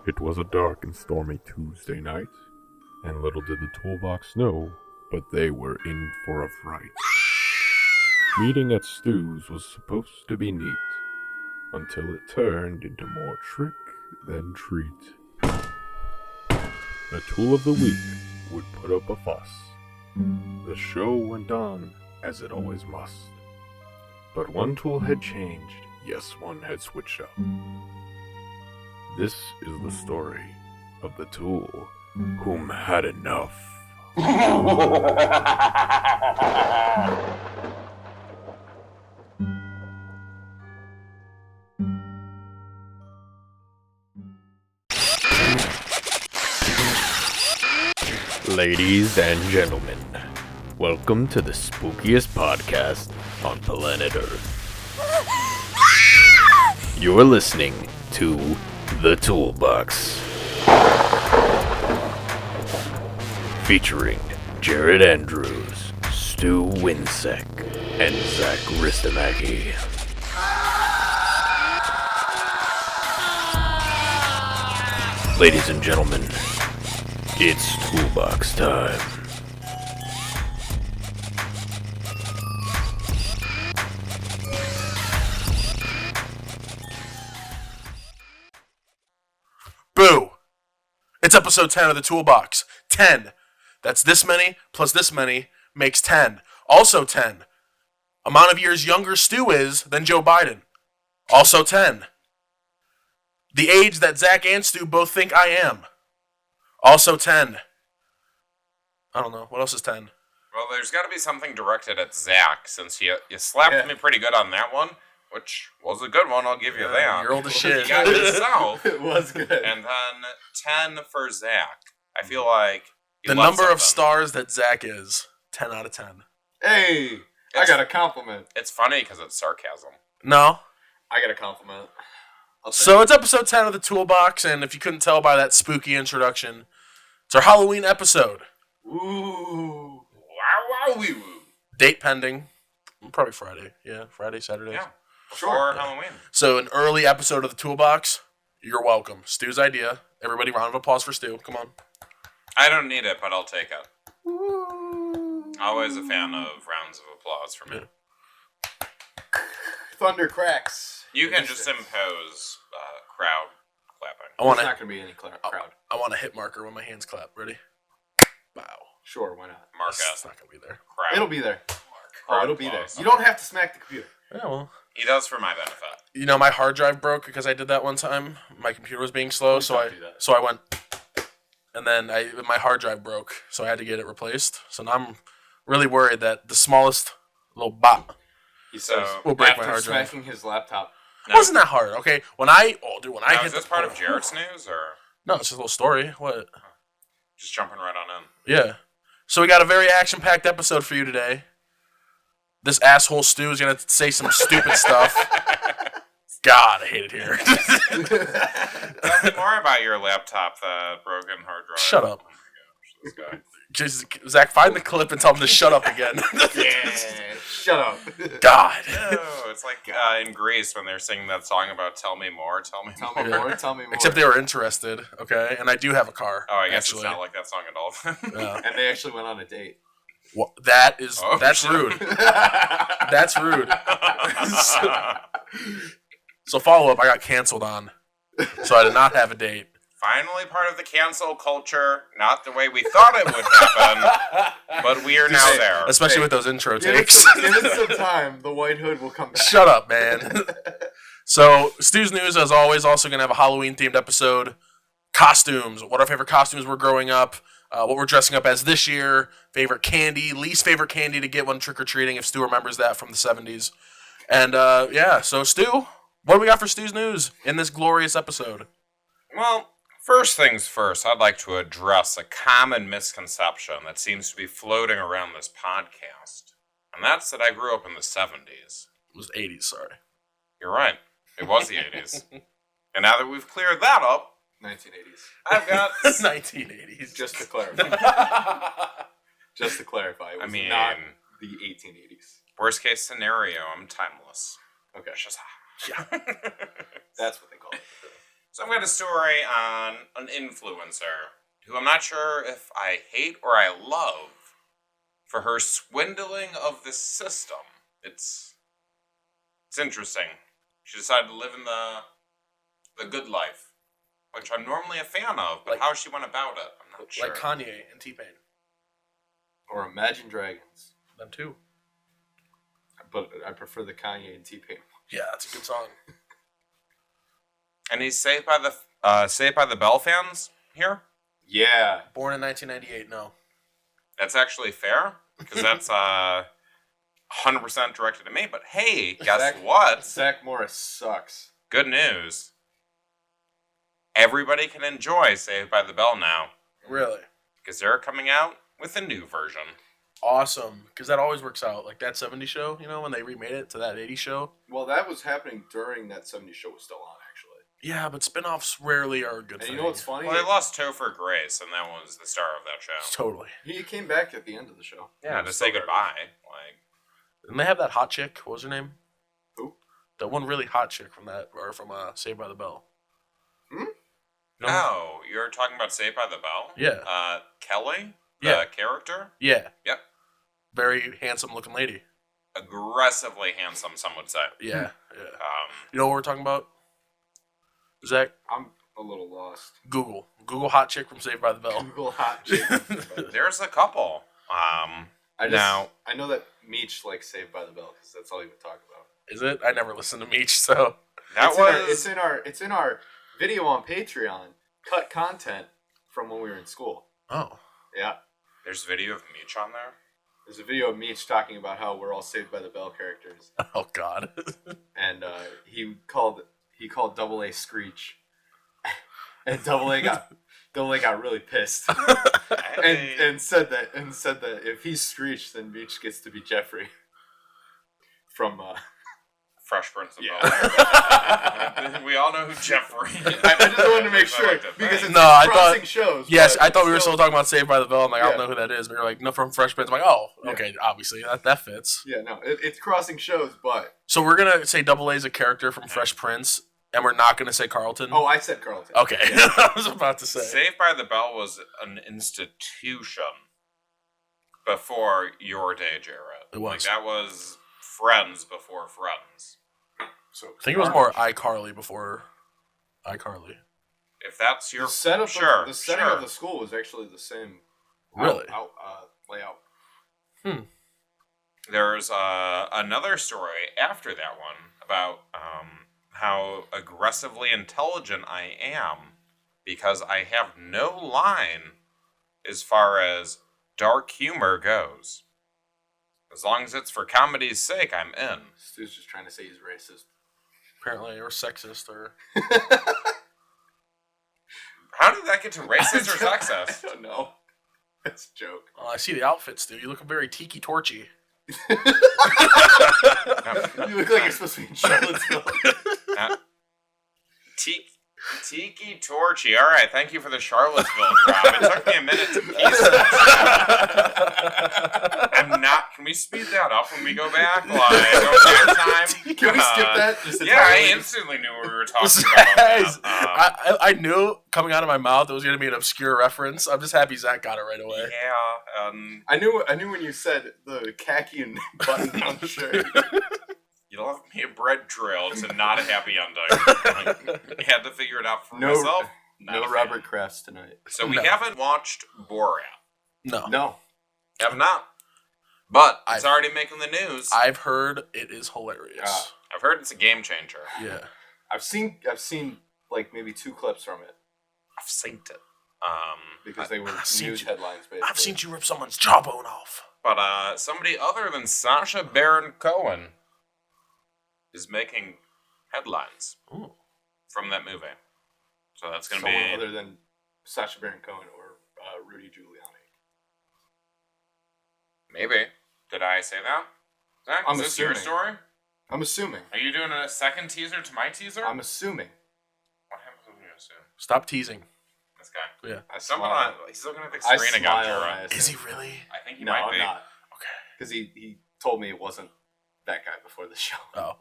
It was a dark and stormy Tuesday night, and little did the Toolbox know, but they were in for a fright. Meeting at Stu's was supposed to be neat, until it turned into more trick than treat. The tool of the week would put up a fuss. The show went on as it always must. But one tool had changed, yes, one had switched up. This is the story of the tool whom had enough. Ladies and gentlemen, welcome to the spookiest podcast on planet Earth. You're listening to The Toolbox, featuring Jared Andrews, Stu Winsek, and Zach Ristamaki. Ladies and gentlemen, it's Toolbox time. Boo! It's episode 10 of the Toolbox. 10. That's this many plus this many makes 10. Also 10. Amount of years younger Stu is than Joe Biden. Also 10. The age that Zach and Stu both think I am. Also 10. I don't know. What else is 10? Well, there's got to be something directed at Zach, since you slapped me pretty good on that one, which was a good one, I'll give you that. You're old as shit. You got yourself. It was good. And then 10 for Zach. I feel like The number of stars that Zach is, 10 out of 10. Hey, I got a compliment. It's funny because it's sarcasm. No? I got a compliment. So it's episode 10 of the Toolbox, and if you couldn't tell by that spooky introduction, it's our Halloween episode. Ooh. Wow, wow, wee, woo. Date pending. Probably Friday. Yeah, Friday, Saturday. Yeah, before Halloween. So an early episode of the Toolbox, you're welcome. Stu's idea. Everybody, round of applause for Stu. Come on. I don't need it, but I'll take it. Always a fan of rounds of applause for me. Thunder cracks. You can just impose crowd clapping. There's not going to be any crowd. I want a hit marker when my hands clap. Ready? Wow. Sure, why not? Mark It's not going to be there. crowd. It'll be there. Crowd It'll be there. applause. You don't have to smack the computer. Yeah, well. He does for my benefit. You know, my hard drive broke because I did that one time. My computer was being slow, Please so don't I do that. so I went, and then my hard drive broke, so I had to get it replaced. So now I'm really worried that the smallest little bop He says, will break my after hard drive. smacking his laptop. No. Wasn't that hard? Okay, when I Now, hit is this part of Jarrett's news, or No, it's just a little story. What? just jumping right on in? Yeah. So we got a very action-packed episode for you today. This asshole Stu is gonna say some stupid stuff. God, I hate it here. Tell me more about your laptop, the broken hard drive. Shut up. Oh my gosh, this guy. Just, Zach, find the clip and tell him to shut up again. Yeah, shut up. God. No, it's like in Greece when they're singing that song about "Tell me more, tell me Tell more." me more, tell me more. Except they were interested, okay? And I do have a car. Oh, I guess actually. it's not like that song at all. Yeah. And they actually went on a date. Well, that's shit. rude. That's rude. So follow up, I got canceled on. So I did not have a date. Finally, part of the cancel culture. Not the way we thought it would happen, but we are now there. Especially Hey, with those intro Give takes. it some time. The white hood will come back. Shut up, man. So, Stu's News, as always, also going to have a Halloween-themed episode. Costumes. What our favorite costumes were growing up. What we're dressing up as this year. Favorite candy. Least favorite candy to get when trick-or-treating, if Stu remembers that from the 70s. And, yeah. So, Stu, what do we got for Stu's News in this glorious episode? Well, first things first, I'd like to address a common misconception that seems to be floating around this podcast, and that's that I grew up in the 70s. It was 80s, sorry. You're right. It was the 80s. And now that we've cleared that up, 1980s. I've got... 1980s. Just to clarify. Just to clarify. It was not the 1880s. Worst case scenario, I'm timeless. Okay. It's just... Yeah. That's what they call it. So I've got a story on an influencer who I'm not sure if I hate or I love for her swindling of the system. It's interesting. She decided to live in the good life, which I'm normally a fan of, but how she went about it, I'm not sure. Like Kanye and T-Pain. Or Imagine Dragons. Them too. But I prefer the Kanye and T-Pain. Yeah, that's a good song. And he's Saved by the Bell fans here? Yeah. Born in 1998, no. That's actually fair, because that's 100% directed at me. But hey, guess what? Zach Morris sucks. Good news. Everybody can enjoy Saved by the Bell now. Really? Because they're coming out with a new version. Awesome, because that always works out. Like that 70s show, you know, when they remade it to that 80s show. Well, that was happening during that 70s show was still on, actually. Yeah, but spin-offs rarely are a good thing. And you know what's funny? Well, they lost Topher Grace, and that was the star of that show. Totally. He came back at the end of the show. Yeah, to say goodbye. Like, Didn't they have that hot chick? What was her name? Who? That one really hot chick from Saved by the Bell. Hmm? No. oh, you're talking about Saved by the Bell? Yeah. Kelly? The Yeah. character? Yeah. Yep. Very handsome-looking lady. Aggressively handsome, some would say. Yeah. Yeah. You know what we're talking about? Zach, I'm a little lost. Google hot chick from Saved by the Bell. Google hot chick. There's a couple. I know that Meech likes Saved by the Bell because that's all he would talk about. Is it? I never listened to Meech, so It's in our video on Patreon. Cut content from when we were in school. Oh. Yeah. There's video of Meech on there. There's a video of Meech talking about how we're all Saved by the Bell characters, Oh God. and he called Double A Screech, and Double A got really pissed, and said that if he's Screech, then Meech gets to be Jeffrey from Fresh Prince of Yeah. Bel-Air. We all know who Jeffrey is. I just wanted to make sure I like to because think. it's I crossing shows. Yes, but I thought we were still- still talking about Saved by the Bell. I'm like, I Yeah. don't know who that is. But you're like, no, from Fresh Prince. I'm like, oh, Yeah. okay, obviously that fits. Yeah, no, it's crossing shows, but So we're gonna say Double A is a character from Fresh Prince, and we're not gonna say Carlton. I said Carlton. Okay. I was about to say. Saved by the Bell was an institution before your day, Jared. It was. Like, that was Friends before Friends. So I think it was more iCarly before iCarly. If that's your the setup. sure, The setting sure. of the school was actually the same. Really? Layout. There's another story after that one about how aggressively intelligent I am because I have no line as far as dark humor goes. As long as it's for comedy's sake, I'm in. Stu's just trying to say he's racist. Apparently, or sexist, or How did that get to racist or sexist? I don't know. That's a joke. oh, I see the outfits, Stu. You look very tiki torchy. You look like you're supposed to be in Charlottesville. Tiki Torchy. All right, thank you for the Charlottesville drop. It took me a minute to piece that. I'm not. Can we speed that up when we go back? Like, go back time. Can we skip that? Just Yeah, I entirely? instantly knew what we were talking about. I knew coming out of my mouth it was going to be an obscure reference. I'm just happy Zach got it right away. Yeah. I knew when you said the khaki and button down shirt. You left me a bread trail to not a happy ending. I had to figure it out for myself. Not a No fan. Robert Crafts tonight. So we No. haven't watched Borat. No. No. Have not. But it's I've- already making the news. I've heard it is hilarious. I've heard it's a game changer. Yeah. I've seen like maybe 2 clips from it I've seen it. because they were I've seen news you- headlines basically. I've seen you rip someone's jawbone off. But somebody other than Sacha Baron Cohen is making headlines Ooh. from that movie. So that's going to someone be... other than Sacha Baron Cohen or Rudy Giuliani. Maybe. Did I say that? Zach, I'm is this your assuming. story? I'm assuming. Are you doing a second teaser to my teaser? I'm assuming. What happens when you assume? Stop teasing. This guy. Yeah. I Someone smile. he's looking at the I screen again, smile Jared. when I Is he assume. really? I think he No, might I'm be. not. Okay. Because he told me it wasn't that guy before the show. Oh.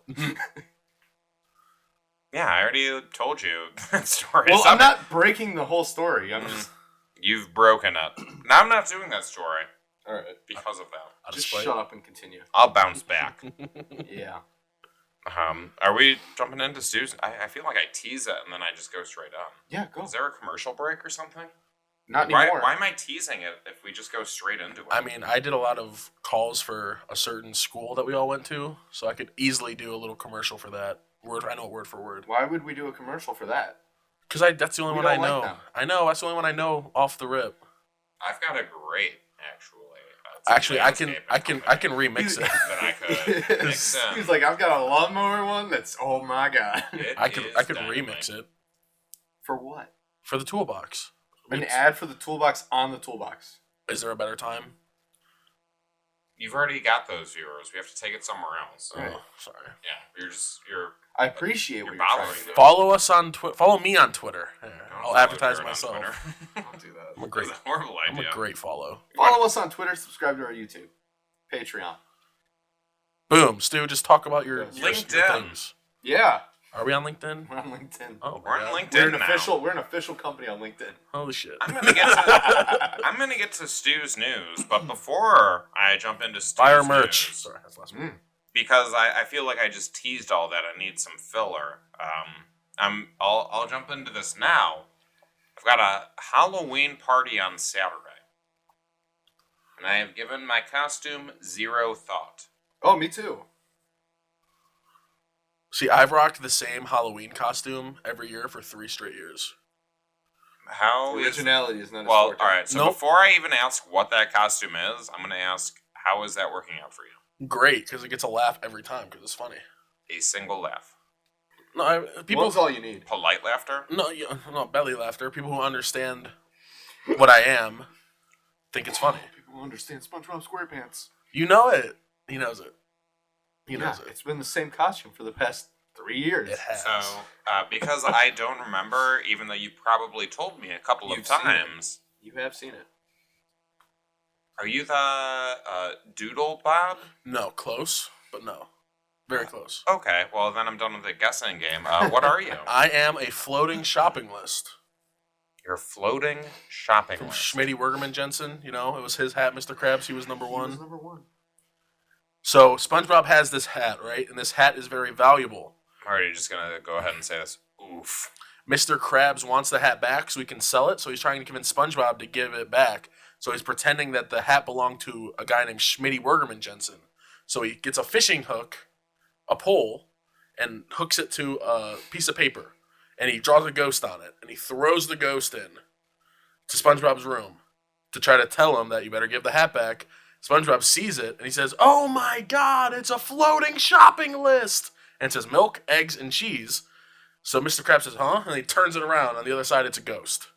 Yeah, I already told you that story. Well, I'm not breaking the whole story. I'm just... You've broken it. Now I'm not doing that story All right. because of that. Just shut up and continue. I'll bounce back. Yeah. Are we jumping into Stu's? I feel like I tease it and then I just go straight on. Yeah, go. Is there a commercial break or something? Not anymore. Why am I teasing it if we just go straight into it? I mean, I did a lot of calls for a certain school that we all went to, so I could easily do a little commercial for that. I know word for word. Why would we do a commercial for that? Because that's the only one I don't like know. them. I know, that's the only one I know off the rip. I've got a great, actually. Actually, I can remix it. That I could mix in. He's like, I've got a lawnmower one that's, oh my god. I could remix it. For what? For the Toolbox. An ad for the Toolbox on the Toolbox. Is there a better time? You've already got those viewers. We have to take it somewhere else. Oh, sorry. Yeah, you're. I appreciate what You're you're trying following to do. Follow us on Twitter. Follow me on Twitter. Don't I'll follow advertise Jared on myself. Twitter. Don't do that. I'm a great, That's a horrible I'm idea. a great follow. Follow us on Twitter. Subscribe to our YouTube. Patreon. Boom, Stu. Just talk about your LinkedIn. things. Yeah. Are we on LinkedIn? We're on LinkedIn. Oh, We're my on God. LinkedIn We're an official company on LinkedIn. Holy shit. I'm gonna get to Stu's news, but before I jump into Stu's Buy our merch. news, Sorry, that's last one. because I feel like I just teased all that. I need some filler. I'll jump into this now. I've got a Halloween party on Saturday, and I have given my costume zero thought. Oh, me too. See, I've rocked the same Halloween costume every year for 3 straight years. How is Originality is not a well? sport. All right. So Nope. before I even ask what that costume is, I'm gonna ask how is that working out for you? Great, because it gets a laugh every time because it's funny. A single laugh, No, people. One's all you need. polite laughter. No, belly laughter. People who understand what I am think it's funny. People understand SpongeBob SquarePants. You know it. He knows it. He knows it. It's been the same costume for the past 3 years. It has. So, because I don't remember, even though you probably told me a couple of You've seen it. times, You have seen it. are you the Doodle Bob? No, close, but no. Very close. Okay, well then I'm done with the guessing game. What are you? I am a floating shopping list. You're floating shopping From list. Schmitty Wergerman Jensen, it was his hat, Mr. Krabs. He was number He one. was number one. So SpongeBob has this hat, right? And this hat is very valuable. I'm already just gonna go ahead and say this. Oof. Mr. Krabs wants the hat back so he can sell it. So he's trying to convince SpongeBob to give it back. So he's pretending that the hat belonged to a guy named Schmitty Wergerman Jensen. So he gets a fishing hook, a pole, and hooks it to a piece of paper. And he draws a ghost on it. And he throws the ghost in to SpongeBob's room to try to tell him that you better give the hat back. SpongeBob sees it and he says, "Oh my God, it's a floating shopping list!" And it says milk, eggs, and cheese. So Mr. Krabs says, "Huh?" And he turns it around. On the other side, it's a ghost.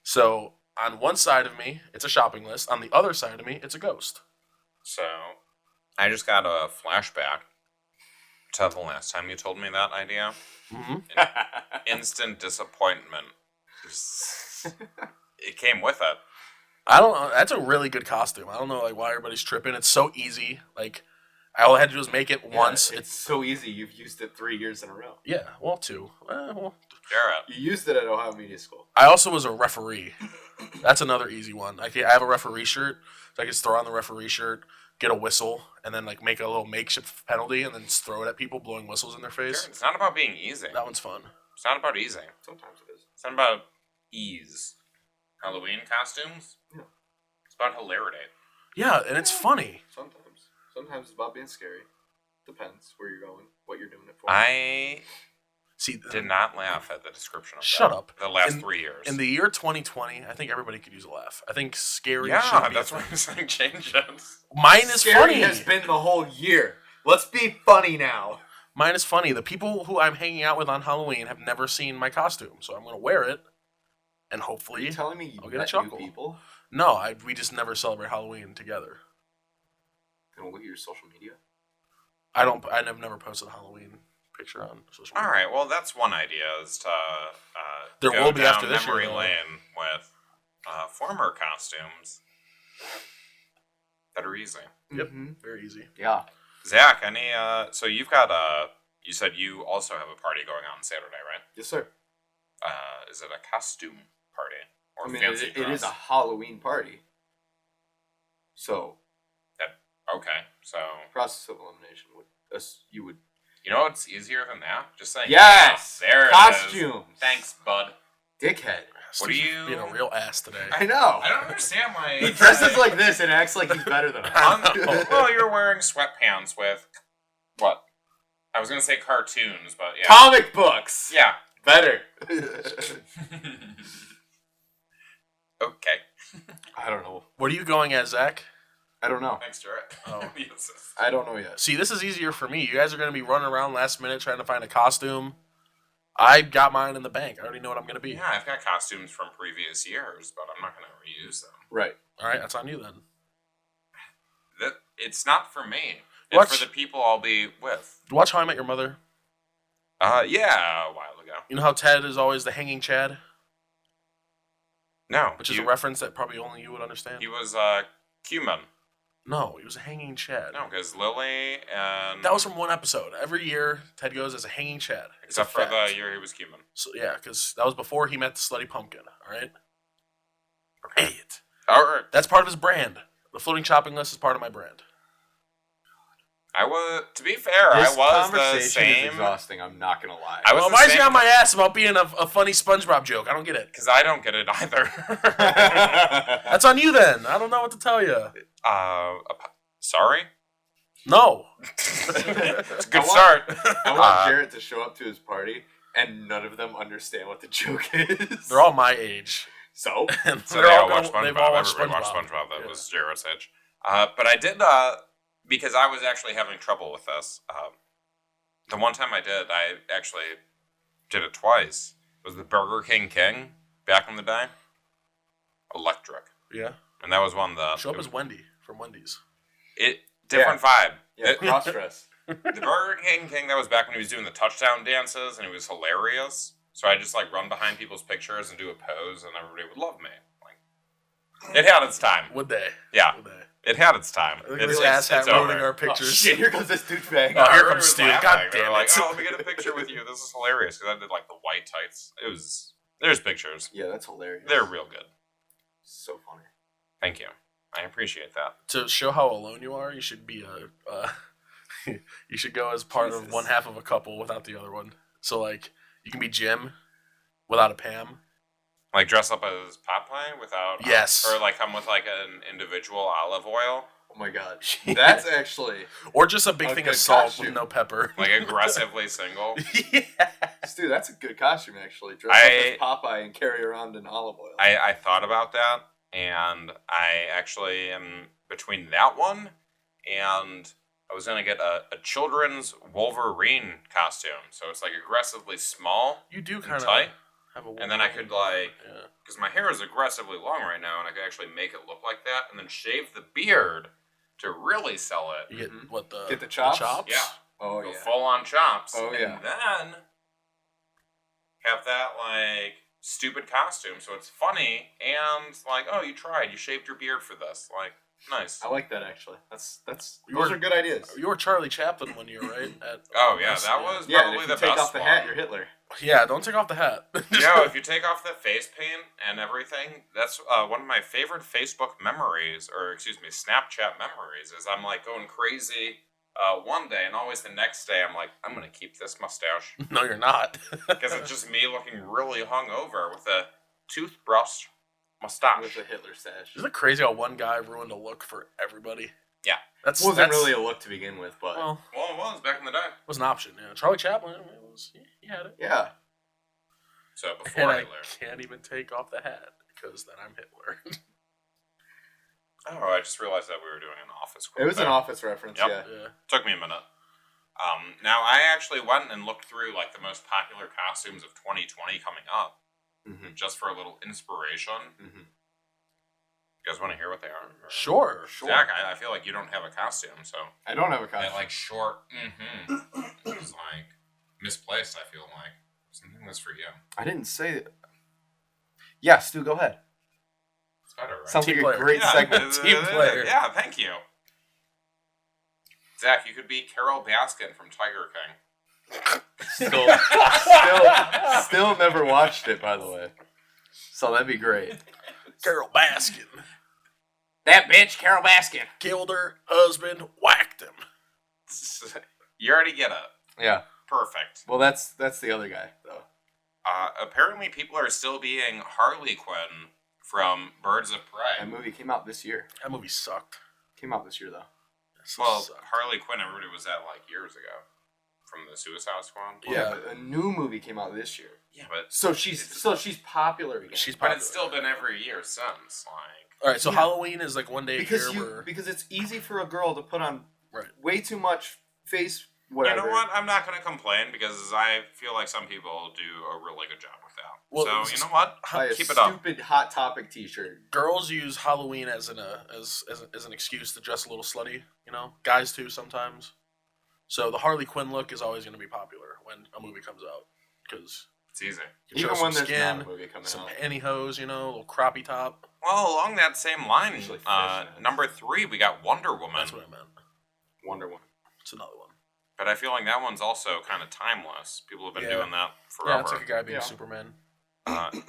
So on one side of me, it's a shopping list. On the other side of me, it's a ghost. So, I just got a flashback to the last time you told me that idea. Mm-hmm. Instant disappointment. It came with it. I don't know. That's a really good costume. I don't know why everybody's tripping. It's so easy. All I had to do was make it once. It's so easy. You've used it 3 years in a row. Yeah, well, 2. Garrett. You used it at Ohio Media School. I also was a referee. That's another easy one. I have a referee shirt, so I can just throw on the referee shirt, get a whistle, and then make a little makeshift penalty, and then just throw it at people, blowing whistles in their face. Garrett, it's not about being easy. That one's fun. It's not about easy. Sometimes it is. It's not about ease. Halloween costumes? Yeah. It's about hilarity. Yeah, and it's funny. Sometimes. Sometimes it's about being scary. Depends where you're going, what you're doing it for. I See, did not laugh at the description of Shut that up. the last 3 years. in the year 2020, I think everybody could use a laugh. I think scary. yeah, should be that's a why thing. I'm saying changes. Mine is Scary funny. has been the whole year. Let's be funny now. Mine is funny. The people who I'm hanging out with on Halloween have never seen my costume, so I'm going to wear it, and Are hopefully, you telling me you I'll get a met chuckle. new people? no, we just never celebrate Halloween together. Gonna look at your social media. I've never posted a Halloween picture on social media. All right, well, that's one idea is to There go will be down after this year, memory though. lane with former costumes that are easy. Yep. Mm-hmm. Very easy. Yeah. Zach, so you've got You said you also have a party going on Saturday, right? Yes, sir. Is it a costume party or I mean, fancy it dress? is a Halloween party. So, Okay, so process of elimination you would. you know what's easier than that? Just saying. Yes! Yeah, there it is. Costumes! Thanks, bud. Dickhead. What are you being a real ass today? I know. I don't understand why He dresses like this and acts like he's better than us. Well, you're wearing sweatpants with what? I was gonna say cartoons, but yeah. Comic books. Yeah. Better. Okay. I don't know. What are you going as, Zach? I don't know. Thanks, Jarrett. Oh. I don't know yet. See, this is easier for me. You guys are going to be running around last minute trying to find a costume. I got mine in the bank. I already know what I'm going to be. Yeah, I've got costumes from previous years, but I'm not going to reuse them. Right. All right, that's on you then. It's not for me. Watch- It's for the people I'll be with. Watch How I Met Your Mother. Yeah, a while ago. You know how Ted is always the hanging Chad? No. Which is a reference that probably only you would understand. He was Cumin. No, he was a hanging Chad. No, because Lily and... That was from one episode. Every year, Ted goes as a hanging Chad. It's a Except for the fact. year he was Cumin. So, yeah, because that was before he met the slutty pumpkin, all right? Idiot. Alright. That's part of his brand. The floating shopping list is part of my brand. To be fair, This I was the conversation is same... exhausting. I'm not gonna lie. I was Well, the why is same- he on my ass about being a funny SpongeBob joke? I don't get it. Because I don't get it either. That's on you then. I don't know what to tell you. Sorry? No. It's a good I want- start. I want Jarrett to show up to his party and none of them understand what the joke is. They're all my age. So? And So they're they all all watch gonna- SpongeBob. they've all watched Everybody watched SpongeBob. SpongeBob. That Yeah. was Jared's age. But I did, because I was actually having trouble with this. The one time I actually did it twice. It was the Burger King back in the day. Electric. Yeah. And that was one that... Show up as Wendy from Wendy's. Different vibe. Yeah, cross dress. The Burger King, that was back when he was doing the touchdown dances, and he was hilarious. So I just run behind people's pictures and do a pose, and everybody would love me. It had its time. Would they? Yeah, Would they? it had its time. Look at this asshat ruining our Oh, pictures. shit, here comes this douchebag. Oh, here Everybody comes was Stu. laughing. God They were damn like, it. oh, let me get a picture with you. This is hilarious. Because I did the white tights. There's pictures. Yeah, that's hilarious. They're real good. So funny. Thank you. I appreciate that. To show how alone you are, you should be you should go as part of Jesus. one half of a couple without the other one. So you can be Jim without a Pam. Dress up as Popeye without... Yes. Or come with an individual olive oil. Oh my god. That's actually... Or just a big A thing good of salt costume. with no pepper. Aggressively single. Yes. Dude, that's a good costume, actually. Dress up as Popeye and carry around an olive oil. I thought about that, and I actually am between that one and I was going to get a children's Wolverine costume. So it's aggressively small You do and kind of tight. have a And then I could yeah. because my hair is aggressively long right now, and I could actually make it look like that, and then shave the beard to really sell it. You get what the Get the chops? Yeah, Oh, go yeah. full on chops. Oh, yeah. And then have that stupid costume, so it's funny and oh, you tried, you shaved your beard for this, nice. I like that, actually. Those You were- are good ideas. You were Charlie Chaplin one year, right? Oh yeah, that was Yeah, and probably if you the take best off the one. hat, you're Hitler. Yeah, don't take off the hat. If you take off the face paint and everything, that's one of my favorite Facebook memories, or Snapchat memories, is I'm going crazy one day, and always the next day I'm I'm gonna keep this mustache. No, you're not. Because it's just me looking really hungover with a toothbrush mustache. With a Hitler stash. Isn't it crazy how one guy ruined a look for everybody? Yeah. That's Wasn't really a look to begin with, but... well, Well, it was back in the day. it was an option. Yeah, Charlie Chaplin, he had it. yeah. So And before I Hitler. can't even take off the hat because then I'm Hitler. Oh, I just realized that we were doing an office quote. It was an there. Office reference, Yep. yeah. Yeah. Took me a minute. Now I actually went and looked through the most popular costumes of 2020 coming up, Mm-hmm. just for a little inspiration. Mm-hmm. You guys want to hear what they are? Or- Sure. Zach, I feel like you don't have a costume, so I don't have a that costume. short is misplaced. I feel like something that's for you. I didn't say it. Yeah, Stu, go ahead. It's better, right? Sounds Team like player. a great Yeah, segment. Team player. Yeah, thank you. Zach, you could be Carol Baskin from Tiger King. Still never watched it, by the way. So that'd be great. Carol Baskin That bitch, Carol Baskin. killed her husband, whacked him. You already get it. Yeah. Perfect. Well, that's the other guy, though. Apparently, people are still being Harley Quinn from Birds of Prey. That movie came out this year. That movie sucked. Came out this year, though. Well, Harley Quinn, everybody was at like years ago from the Suicide Squad. Yeah. But a new movie came out this year. Yeah, but So she's popular again. She's but popular. it's still been every year since. Like, All right, so Yeah. Halloween is like one day a because year where... because it's easy for a girl to put on Right. way too much face whatever. you know what? I'm not going to complain because I feel like some people do a really good job with that. Well, so you know what? Buy a Keep it up. stupid Hot Topic T-shirt. Girls use Halloween as an as an excuse to dress a little slutty, you know. Guys too sometimes. So the Harley Quinn look is always going to be popular when a movie comes out because It's easy. you show Even some when there's skin, not a movie coming some out. pantyhose, you know, a little croppy top. Well, along that same line, Usually fishnets. number 3, we got Wonder Woman. That's what I meant. Wonder Woman. It's another one. But I feel like that one's also kind of timeless. People have been Yeah. doing that Yeah, forever. it's like a guy being Yeah. Superman.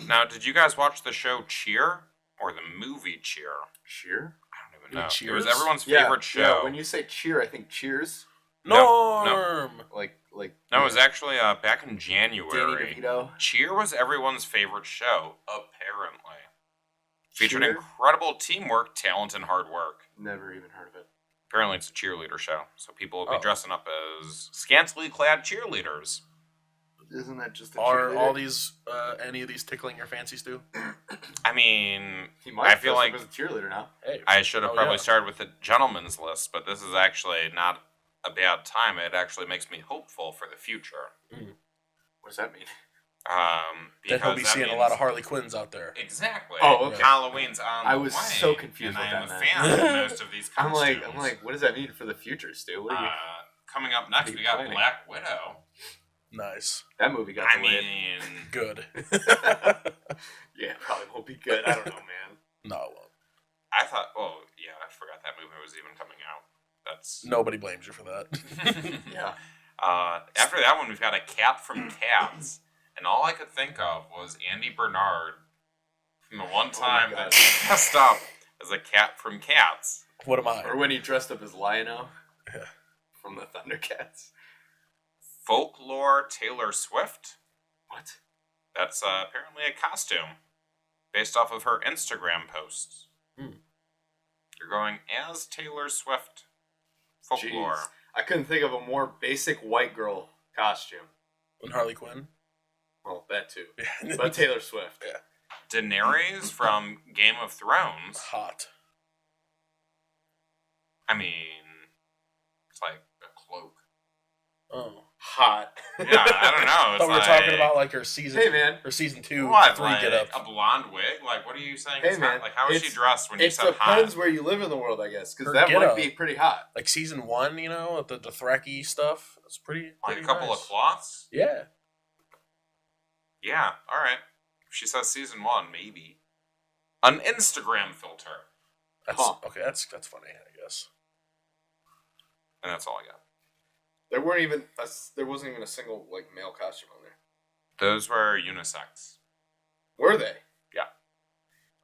Now, did you guys watch the show Cheer or the movie Cheer? Cheer? I don't even You know. mean It was Cheers? everyone's favorite show. Yeah, when you say cheer, I think Cheers. No, Norm. Like No, it was actually back in Danny January. DeVito. Cheer was everyone's favorite show, apparently. Featured Cheer? incredible teamwork, talent, and hard work. Never even heard of it. Apparently, it's a cheerleader show, so people will be Oh. dressing up as scantily clad cheerleaders. Isn't that just a Are cheerleader? all these any of these tickling your fancies too? I mean, He might I feel dress up like as a cheerleader now. Hey, I should have Oh, probably yeah. started with the gentleman's list, but this is actually not a bad time. It actually makes me hopeful for the future. What does that mean? Then he'll be that seeing a means- lot of Harley Quinns out there. Exactly. Oh, okay. Halloween's on I the was way, so confused and what I am that a meant. fan of most of these I'm costumes. like, what does that mean for the future, Stu? What are you? Coming up next, What are we you got planning? Black Widow. Nice. That movie got I delayed. mean, Good. Yeah, it probably won't be good. I don't know, man. No, it won't. I thought, oh, yeah, I forgot that movie was even coming out. That's. Nobody blames you for that. Yeah. After that one, we've got a cat from Cats. And all I could think of was Andy Bernard from the one time God. that he dressed up as a cat from Cats. What am I? Or when he dressed up as Lion-O Yeah. from the Thundercats. Folklore Taylor Swift. What? That's apparently a costume based off of her Instagram posts. You're going as Taylor Swift. Folklore. Jeez. I couldn't think of a more basic white girl costume. And Harley Quinn? Well, that too. Yeah. But Taylor Swift. Yeah. Daenerys from Game of Thrones. Hot. I mean, it's like a cloak. Oh. Hot. Yeah, I don't know. I It's thought we were like, talking about like her season Hey, man. or season 2, what, 3 like get up. a blonde wig? Like, what are you saying? Hey, it's man, not, like, how is she it's- dressed when you It said depends hot? where you live in the world, I guess, because Her that might get-up. be pretty hot. Like season 1, you know, with the Dothraki stuff. It's pretty Like pretty a couple nice. of cloths? Yeah. Yeah, alright. If she says season 1, maybe. An Instagram filter. That's Huh. okay, that's funny, I guess. And that's all I got. There wasn't even a single like male costume on there. Those were unisex. Were they? Yeah.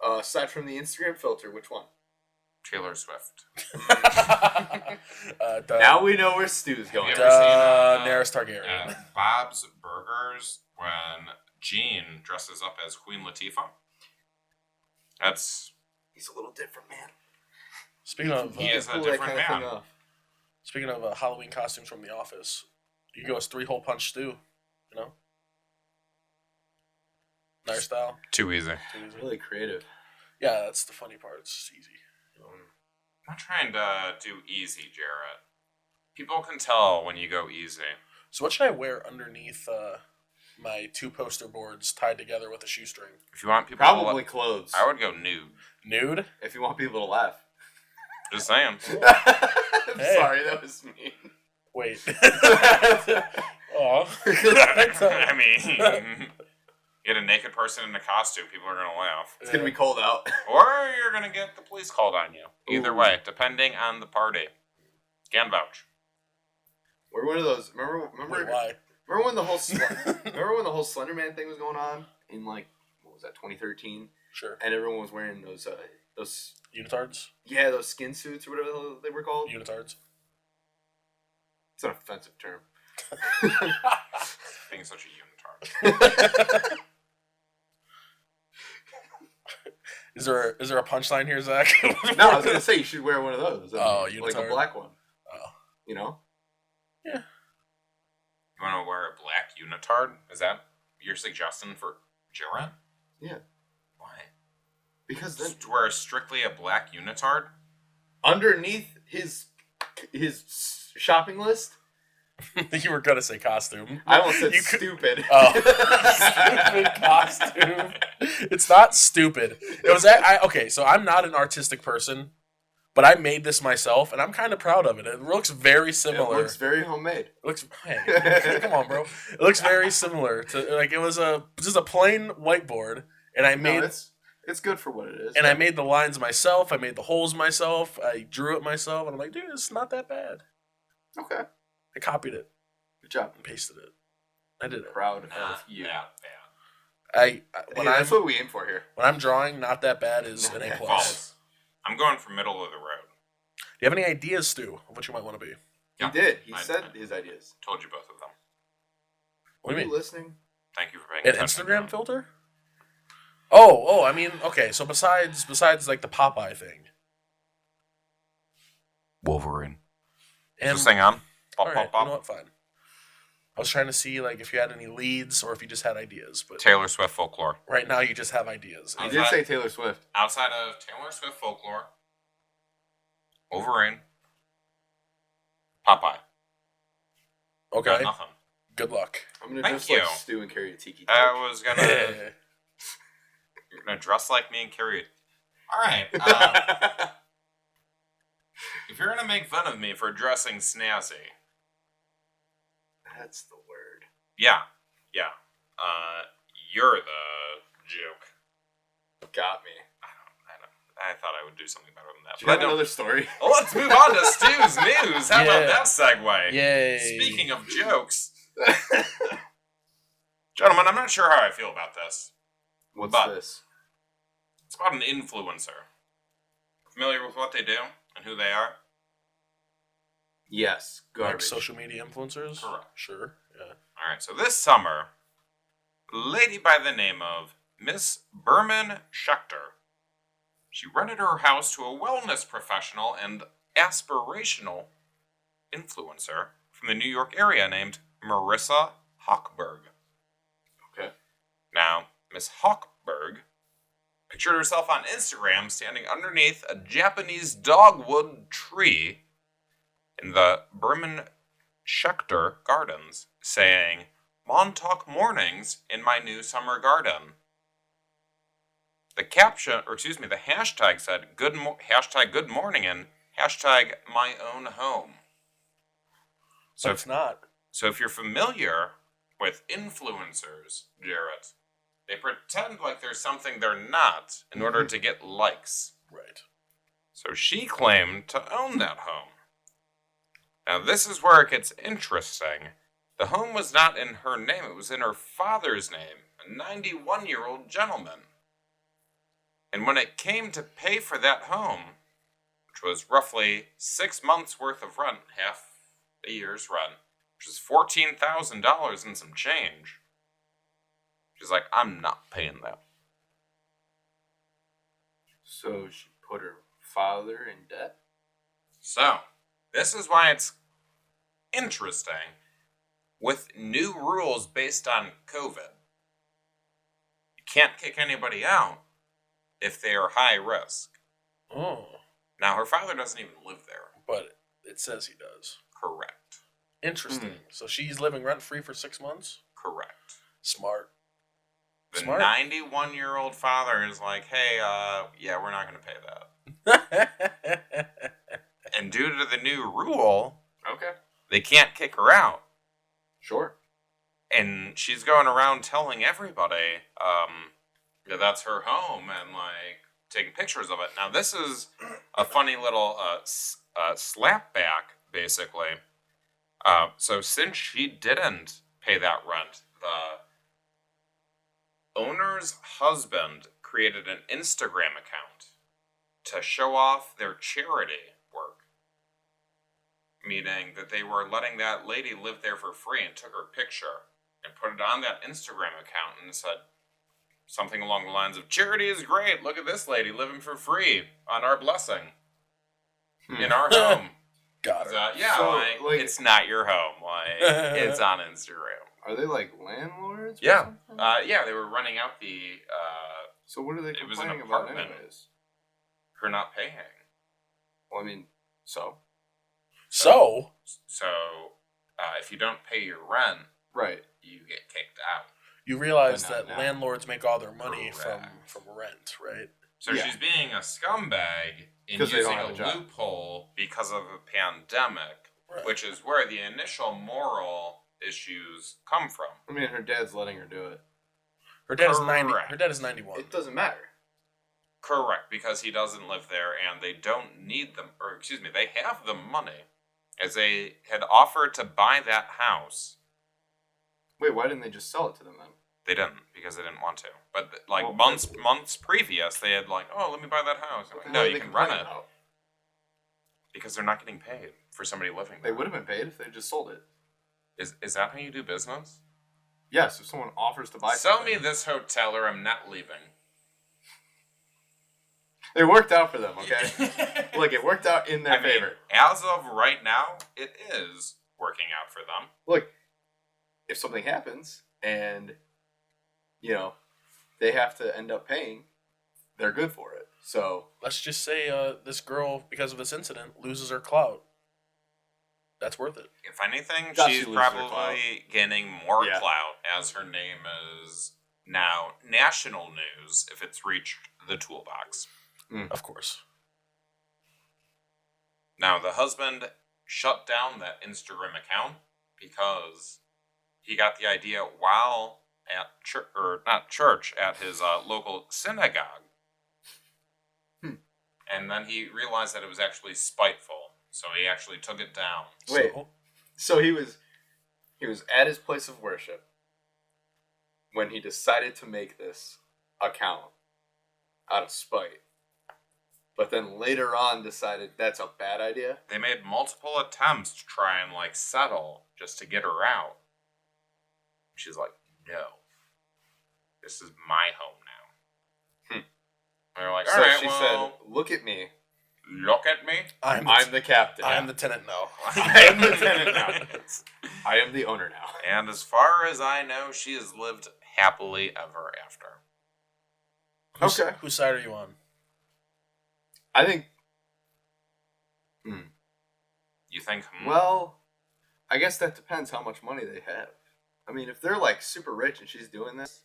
Aside from the Instagram filter, which one? Taylor Swift. Now we know where Stu's going. Have you ever seen, Daenerys Targaryen. Bob's Burgers when Jean dresses up as Queen Latifah? That's... He's a little different, man. Speaking of He is a Pull that different kind of man. thing off. speaking of Halloween costumes from The Office, you can go as 3-hole punch stew, you know? Nair style. Too easy. Too easy. Really creative. Yeah, that's the funny part. It's just easy. I'm not trying to do easy, Jarrett. People can tell when you go easy. So what should I wear underneath my 2 poster boards tied together with a shoestring? If you want people Probably to clothes. I would go nude. Nude? If you want people to laugh. Just saying. I'm Hey. sorry, that was mean. Wait. Aw. I mean, get a naked person in a costume, people are going to laugh. It's gonna be cold out. Or you're going to get the police called on you. Either Ooh. way, depending on the party. Can vouch. We're one of those. Remember? Wait, why? Remember when the whole Slender Man thing was going on in like what was that 2013? Sure. And everyone was wearing those Unitards? yeah, those skin suits or whatever the hell they were called. Unitards. It's an offensive term. Being such a unitard. Is there a punchline here, Zach? No, I was gonna say you should wear one of those. Oh, like unitard. a black one. Oh. You know? Yeah. You want to wear a black unitard? Is that your suggestion for Jarrett? Yeah. Why? Because then Just to wear strictly a black unitard? underneath his shopping list, You were gonna say costume. I almost said You could- stupid. Oh, stupid costume. It's not stupid. It was okay. So I'm not an artistic person, but I made this myself, and I'm kind of proud of it. It looks very similar. It looks very homemade. Hey, come on, bro. It looks very similar to like it was just a plain whiteboard, and I made it's good for what it is. and I made the lines myself. I made the holes myself. I drew it myself, and I'm like, dude, it's not that bad. Okay. I copied it Good job. and pasted it. I did it. Proud of you. Yeah. That's what we aim for here. When I'm drawing, not that bad is an A+. False. I'm going for middle of the road. Do you have any ideas, Stu, of what you might want to be? Yeah, He did. He I- said his ideas. Told you both of them. What do you Are mean? listening? Thank you for paying An attention. Instagram filter? Oh, I mean, okay. So besides like the Popeye thing, Wolverine. and Just hang on. all Pop, right, pop, pop. you know what? Fine. I was trying to see like if you had any leads or if you just had ideas, but Taylor Swift folklore. right now you just have ideas. He did say Taylor Swift. Outside of Taylor Swift folklore, Wolverine, Popeye. Got Okay. nothing. Good luck. I'm gonna Thank just you. like Stu and carry a tiki I torch. was gonna. You're gonna dress like me and carry it. All right. If you're gonna make fun of me for dressing snazzy, That's the word. yeah. You're the joke. Got me. I thought I would do something better than that. Do But you I have don't. another story? Well, let's move on to Stu's news. How about Yeah. that segue? Yay. Speaking of jokes, gentlemen, I'm not sure how I feel about this. What's But- this? It's about an influencer. Familiar with what they do and who they are? Yes. Like Garbage. social media influencers? Correct. Sure. Yeah. All right, so this summer, a lady by the name of Miss Berman Schechter, she rented her house to a wellness professional and aspirational influencer from the New York area named Marissa Hochberg. Okay. Now, Miss Hochberg pictured herself on Instagram standing underneath a Japanese dogwood tree in the Berman Schechter Gardens, saying, "Montauk mornings in my new summer garden." The caption, or excuse me, the hashtag said hashtag good morning and hashtag my own home. So it's not. So if you're familiar with influencers, Jarrett, they pretend like there's something they're not in order to get likes. Right. So she claimed to own that home. Now this is where it gets interesting. The home was not in her name, it was in her father's name, a 91-year-old gentleman. And when it came to pay for that home, which was roughly 6 months worth of rent, half a year's rent, which is $14,000 and some change, she's like, I'm not paying that. So she put her father in debt? So, this is why it's interesting with new rules based on COVID. You can't kick anybody out if they are high risk. Oh. Now, her father doesn't even live there. But it says he does. Correct. Interesting. So she's living rent free for 6 months? Correct. Smart. The Smart. 91-year-old father is like, hey, yeah, we're not going to pay that. And due to the new rule, Okay. they can't kick her out. Sure. And she's going around telling everybody that that's her home and, like, taking pictures of it. Now, this is a funny little slapback, basically. So since she didn't pay that rent. The owner's husband created an Instagram account to show off their charity work. Meaning that they were letting that lady live there for free and took her picture and put it on that Instagram account and said something along the lines of, charity is great, look at this lady living for free on our blessing. In our home. Got it. Yeah, So, like, it's not your home. Like, it's on Instagram. Are they like landlords? Or Yeah. something? Yeah, they were running out the, So what are they it was an complaining about apartment. anyways? for not paying. Well, I mean, so So? So, if you don't pay your rent, right. you get kicked out. You realize But not that now. landlords make all their money Correct. from rent, right? So Yeah. she's being a scumbag in 'Cause they don't using have a a job. loophole because of a pandemic, Right. which is where the initial moral issues come from. I mean, her dad's letting her do it. Her dad is 90. Correct. Her dad is 91. It doesn't matter. Correct, because he doesn't live there and they don't need them, or excuse me, they have the money, as they had offered to buy that house. Wait, why didn't they just sell it to them then? They didn't, because they didn't want to. But like Well, months previous, they had like, oh, let me buy that house. I'm What like, the no, hell are you they can rent it. complaining about? Because they're not getting paid for somebody living They there. would have been paid if they just sold it. Is that how you do business? Yes, if someone offers to buy Sell something. me this hotel or I'm not leaving. It worked out for them, okay? Look, it worked out in their I mean, favor. as of right now, it is working out for them. Look, if something happens and, you know, they have to end up paying, they're good for it. So, Let's just say this girl, because of this incident, loses her clout. That's worth it. If anything, Does she she's lose her probably gaining more Yeah. clout as her name is now national news if it's reached the Toolbox. Of course. Now, the husband shut down that Instagram account because he got the idea while at church, or not church, at his local synagogue. And then he realized that it was actually spiteful, so he actually took it down. wait. So, So he was at his place of worship when he decided to make this account out of spite. But then later on decided that's a bad idea. They made multiple attempts to try and like settle just to get her out. She's like, no, this is my home now. And they're like, all So right, she well, said, "Look at me. look at me. I'm I'm the captain. I'm the tenant now. I am the tenant now. I am the owner now." And as far as I know, she has lived happily ever after. Okay. Whose side are you on? I think. You think? Well, I guess that depends how much money they have. I mean, if they're like super rich and she's doing this,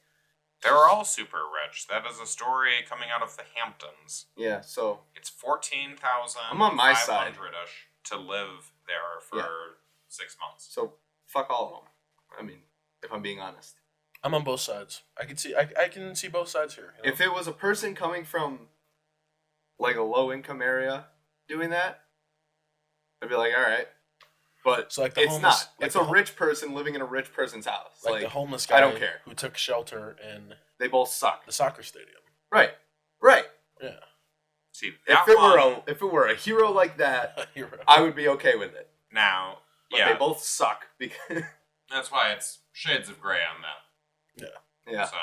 They're all super rich. That is a story coming out of the Hamptons. yeah. So It's 14,000. I'm on my side. ish to live there for Yeah. 6 months. so fuck all of them. I mean, if I'm being honest. I'm on both sides. I can see both sides here. You know? If it was a person coming from like a low income area doing that, I'd be like, all right. But So, like, the it's homeless- not. It's a rich person living in a rich person's house. like Like, the homeless guy I don't care. who took shelter in They both suck. the soccer stadium. Right. Right. Yeah. See, that If it were a hero like that, Hero. I would be okay with it. now, But yeah, they both suck because that's why it's shades of gray on that. yeah. So,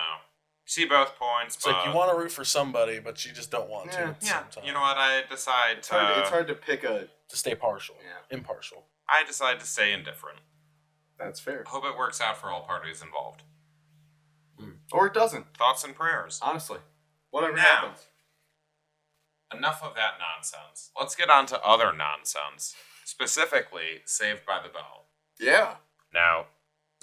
see both points, It's but like you want to root for somebody, but you just don't want to. Yeah. At the yeah, same time. you know what? I decide It's to. hard to pick a. To stay partial. Yeah. Impartial. I decide to stay indifferent. That's fair. Hope it works out for all parties involved. Or it doesn't. Thoughts and prayers. Honestly, whatever Now. happens. Enough of that nonsense. Let's get on to other nonsense. Specifically, Saved by the Bell. Yeah, Now,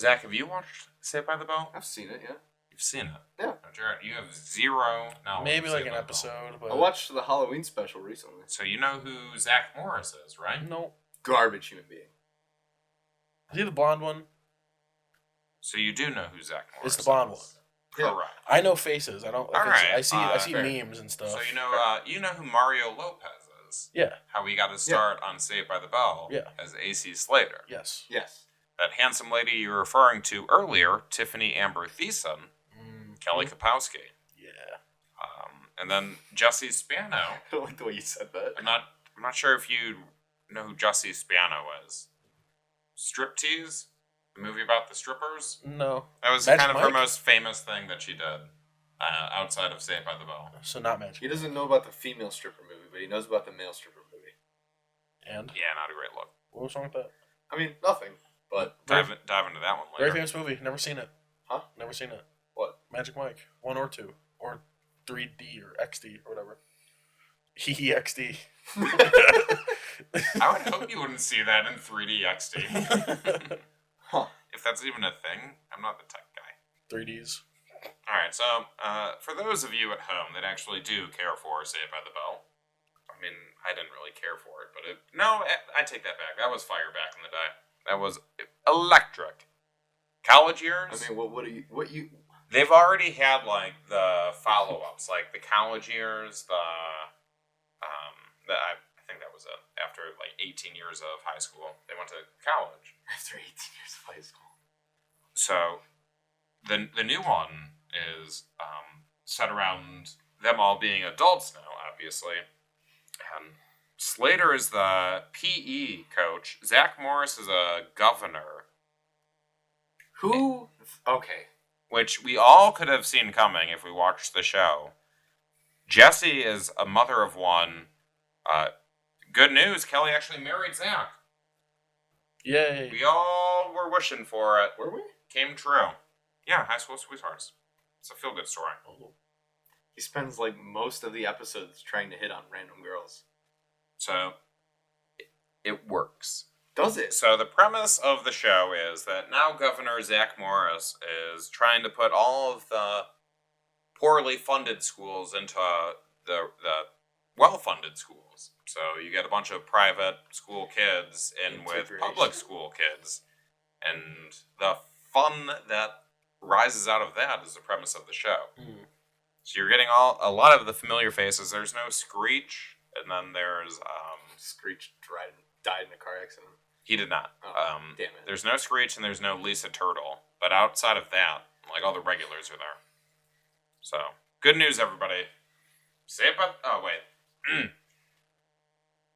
Zach, have you watched Saved by the Bell? I've seen it. Yeah, You've seen it. Yeah. Now, Jared, you have zero knowledge. Maybe of like Saved an by the Bell. episode, but I watched the Halloween special recently. So you know who Zach Morris is, right? No. Garbage human being. Is he the blonde one? So you do know who Zach Morris is. It's the blonde one. Yeah. Correct. I know faces. I don't. Like, All right, I see fair. memes and stuff. So you know who Mario Lopez is. Yeah. How he got his start on Saved by the Bell. Yeah. As AC Slater. Yes. Yes. that handsome lady you were referring to earlier, Tiffany Amber Thiessen, Kelly Kapowski. Yeah. And then Jesse Spano. I don't like the way you said that. I'm not sure if you know who Jesse Spano is. Striptease? The movie about the strippers? No. That was Magic kind of her Mike? most famous thing that she did. Outside of Saved by the Bell. So not Magic. He doesn't know about the female stripper movie, but he knows about the male stripper movie. And? Yeah, not a great look. What was wrong with that? I mean, nothing. But Dive into that one Very later. famous movie. Never seen it. Huh? Never seen it. What? Magic Mike. 1 or 2. Or 3D or XD or whatever. XD. I would hope you wouldn't see that in 3D XD. Huh. If that's even a thing, I'm not the tech guy. 3Ds. Alright, so for those of you at home that actually do care for Saved by the Bell, I mean, I didn't really care for it, but I take that back. That was fire back in the day. That was electric. College years? I mean, what you? They've already had like the follow-ups, like the college years, I think that was it. After like 18 years of high school, they went to college. After 18 years of high school. So the new one is set around them all being adults now, obviously. And Slater is the PE coach. Zach Morris is a governor, Who? Okay. which we all could have seen coming if we watched the show. Jessie is a mother of one. Good news, Kelly actually married Zach. Yay. We all were wishing for it. Were we? Came true. Yeah, High School Sweethearts. It's a feel-good story. He spends like most of the episodes trying to hit on random girls. So, it works. Does it? So the premise of the show is that now Governor Zach Morris is trying to put all of the poorly funded schools into the well-funded schools. So you get a bunch of private school kids in with Integration. public school kids. And the fun that rises out of that is the premise of the show. Mm. So you're getting a lot of the familiar faces. There's no Screech, and then there's Screech died in a car accident. he did not. Oh, damn it. There's no Screech and there's no Lisa Turtle. But outside of that, like all the regulars are there. So good news, everybody. Oh wait.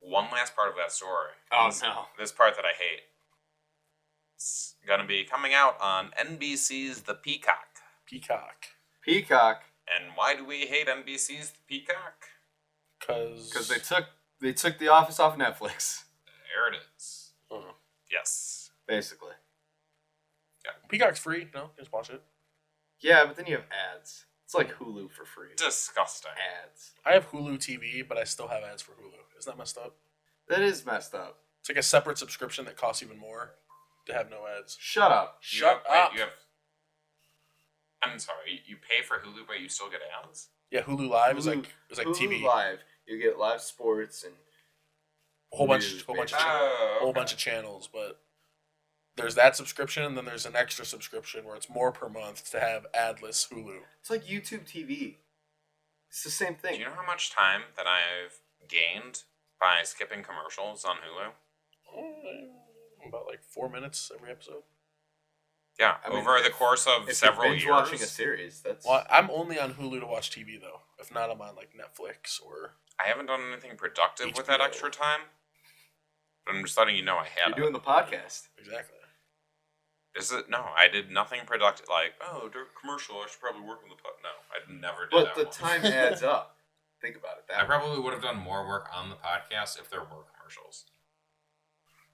One last part of that story. Oh, This- no. This part that I hate. It's gonna be coming out on NBC's The Peacock. Peacock. Peacock. And why do we hate NBC's The Peacock? Because They took The Office off Netflix, There it is. Uh, Yes. basically. Peacock's free. No, just watch it. Yeah, but then you have ads. It's like Hulu for free. Disgusting. Ads. I have Hulu TV, but I still have ads for Hulu. Isn't that messed up? That is messed up. It's like a separate subscription that costs even more to have no ads. Shut up. Shut up. I'm sorry. You pay for Hulu, but you still get ads. Yeah, Hulu Live is like Hulu TV. Live. You get live sports and A whole bunch News, of basically. whole bunch of channels, but there's that subscription, and then there's an extra subscription where it's more per month to have adless Hulu. it's like YouTube TV. It's the same Do thing. you know how much time that I've gained by skipping commercials on Hulu? About like 4 minutes every episode. Yeah, I mean, over the course of If several you're binge years. watching a series, that's Well, I'm only on Hulu to watch TV though. If not, I'm on like Netflix or I haven't done anything productive with that HBO. extra time. But I'm just letting you know I had you're it. doing the podcast. exactly. Is it? No, I did nothing productive. Like, oh, during commercial, I should probably work on the pod. No, I never did But that the once. time adds up. Think about it I that way. probably would have done more work on the podcast if there were commercials.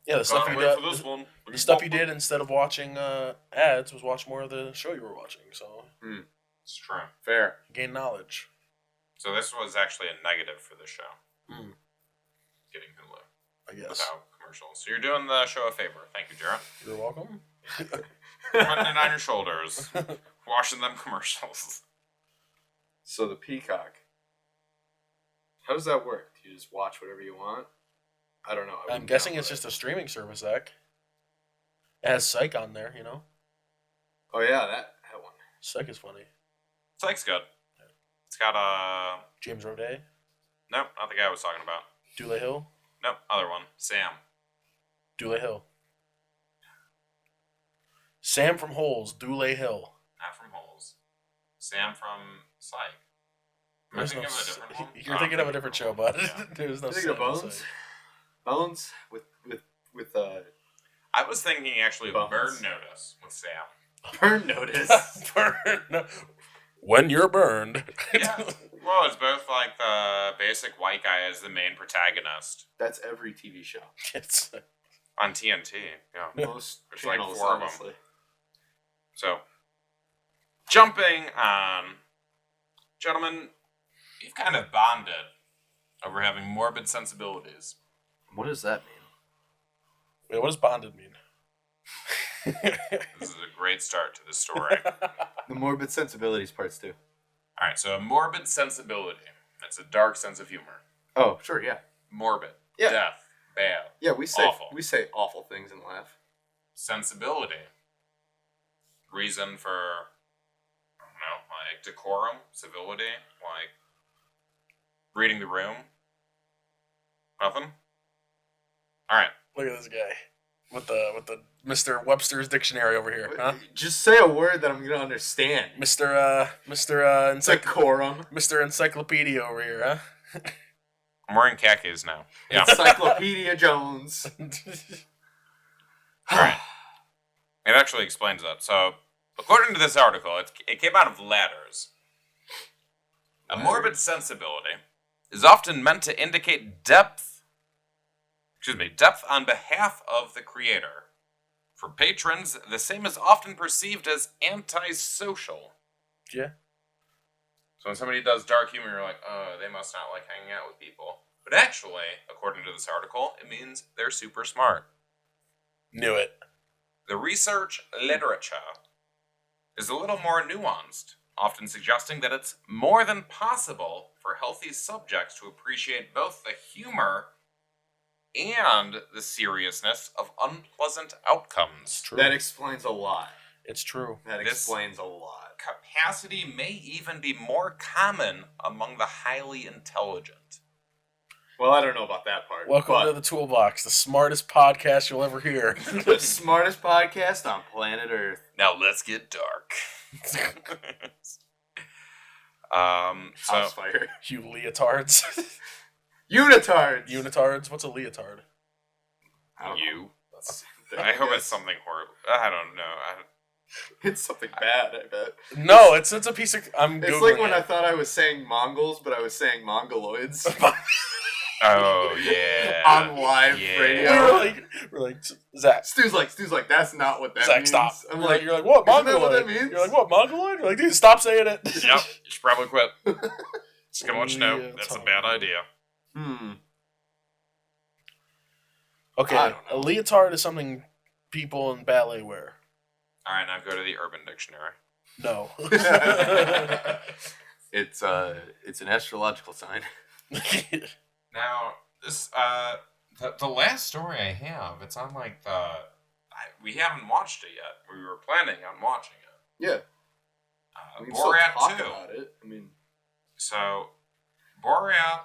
Yeah, the stuff Gotta you wait did, for this one. the stuff you did instead of watching ads was watch more of the show you were watching. So It's true. Fair. gain knowledge. So this was actually a negative for the show. Mm. Getting Hulu I guess. without commercials. So you're doing the show a favor. Thank you, Jarrett. You're welcome. Putting it on your shoulders. Watching them commercials. So the Peacock. How does that work? Do you just watch whatever you want? I don't know. I I'm wouldn't guessing download it's it. just a streaming service, Zach. It has Psych on there, you know? Oh yeah, that one. Psych is funny. Psych's good. It's got James Roday, nope, not the guy I was talking about. Dule Hill, Nope, other one. Sam. Dule Hill. Sam from Holes, Dule Hill. Not from Holes. Sam from Psych. Am I There's thinking no of a s- different one? You're thinking of a different show, bud. Yeah. There's no You thinking of Sam in Bones? Psych. Bones with I was thinking actually of Bones. Bird Notice with Sam. burn notice. Burn. When you're burned. Yeah. Well, it's both like the basic white guy as the main protagonist That's every TV show. It's on TNT. Yeah. Most There's like channels, 4 of 'em. honestly. So, jumping on, gentlemen, you've kind of bonded over having morbid sensibilities. What does that mean? Wait, what does bonded mean? This is a great start to the story. The morbid sensibilities parts too. All right, so a morbid sensibility. It's a dark sense of humor. Oh, sure, yeah. Morbid. Yeah. Death. Bad. Yeah, we say Awful. things and laugh. Sensibility. Reason for, I don't know, like decorum, civility, like reading the room. Nothing? All right. Look at this guy with the Mr. Webster's dictionary over here, huh? Just say a word that I'm gonna understand. Mr. Decorum. Mr. Encyclopedia over here, huh? I'm wearing khakis now. Yeah. Encyclopedia Jones. All right. It actually explains that. So, according to this article, it came out of Ladders. A morbid sensibility is often meant to indicate depth on behalf of the creator. For patrons, the same is often perceived as antisocial. Yeah. So when somebody does dark humor, you're like, oh, they must not like hanging out with people. But actually, according to this article, it means they're super smart. Knew it. The research literature is a little more nuanced, often suggesting that it's more than possible for healthy subjects to appreciate both the humor and the seriousness of unpleasant outcomes. True. That explains a lot. It's true. That This- explains a lot. Capacity may even be more common among the highly intelligent. Well, I don't know about that part. Welcome but to the Toolbox, the smartest podcast you'll ever hear. the smartest podcast on planet Earth. Now let's get dark. So House fire. You leotards. Unitards. Unitards? What's a leotard? I don't know. you. That's- I hope guess. it's something horrible. I don't know. It's something bad, I bet. No, it's a piece of. I'm It's Googling like when it. I thought I was saying Mongols, but I was saying Mongoloids Oh yeah. on live Yeah. radio. we're like, Zach. Stu's like, that's not what that Zach, means. stop. I'm You're like, you're like, what, isn't that Mongoloid? what that means? You're like, what, Mongoloid? You're like, dude, stop saying it. Yep. You should probably quit. Just gonna let you know that's a bad idea. Okay, I don't a know. leotard is something people in ballet wear. All right, now go to the Urban Dictionary. No. It's an astrological sign. Now this the last story I have, it's on like we haven't watched it yet. We were planning on watching it. Yeah. We can still talk Borat 2. about it. I mean, So, Borat.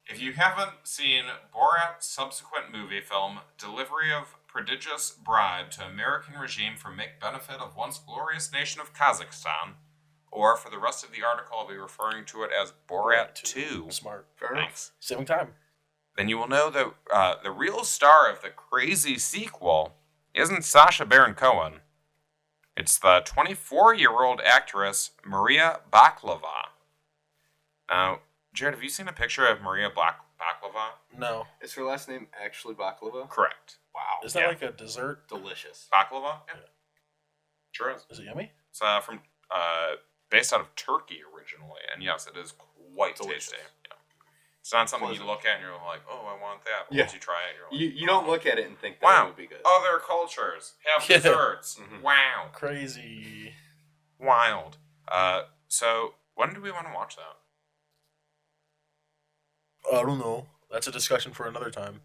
If you haven't seen Borat's subsequent movie film, Delivery of Prodigious Bribe to American Regime for Make Benefit of Once Glorious Nation of Kazakhstan, or for the rest of the article, I'll be referring to it as Borat 2. Smart. fair enough. Thanks. Saving time. Then you will know that the real star of the crazy sequel isn't Sacha Baron Cohen. It's the 24-year-old actress Maria Baklava. Now, Jared, have you seen a picture of Maria Baklava? No. Is her last name actually Baklava? Correct. Wow. Is that Yeah. like a dessert? Delicious. Baklava? Yeah. Sure is. Is it yummy? It's from based out of Turkey originally, and yes, it is quite Delicious. tasty. Yeah. It's not something Pleasant. you look at and you're like, oh, I want that. But Yeah. once you try it, you're like, You don't look at it and think that wow, it would be good. other cultures have Yeah. desserts. Mhm. Wow. Crazy. Wild. So when do we want to watch that? I don't know. That's a discussion for another time.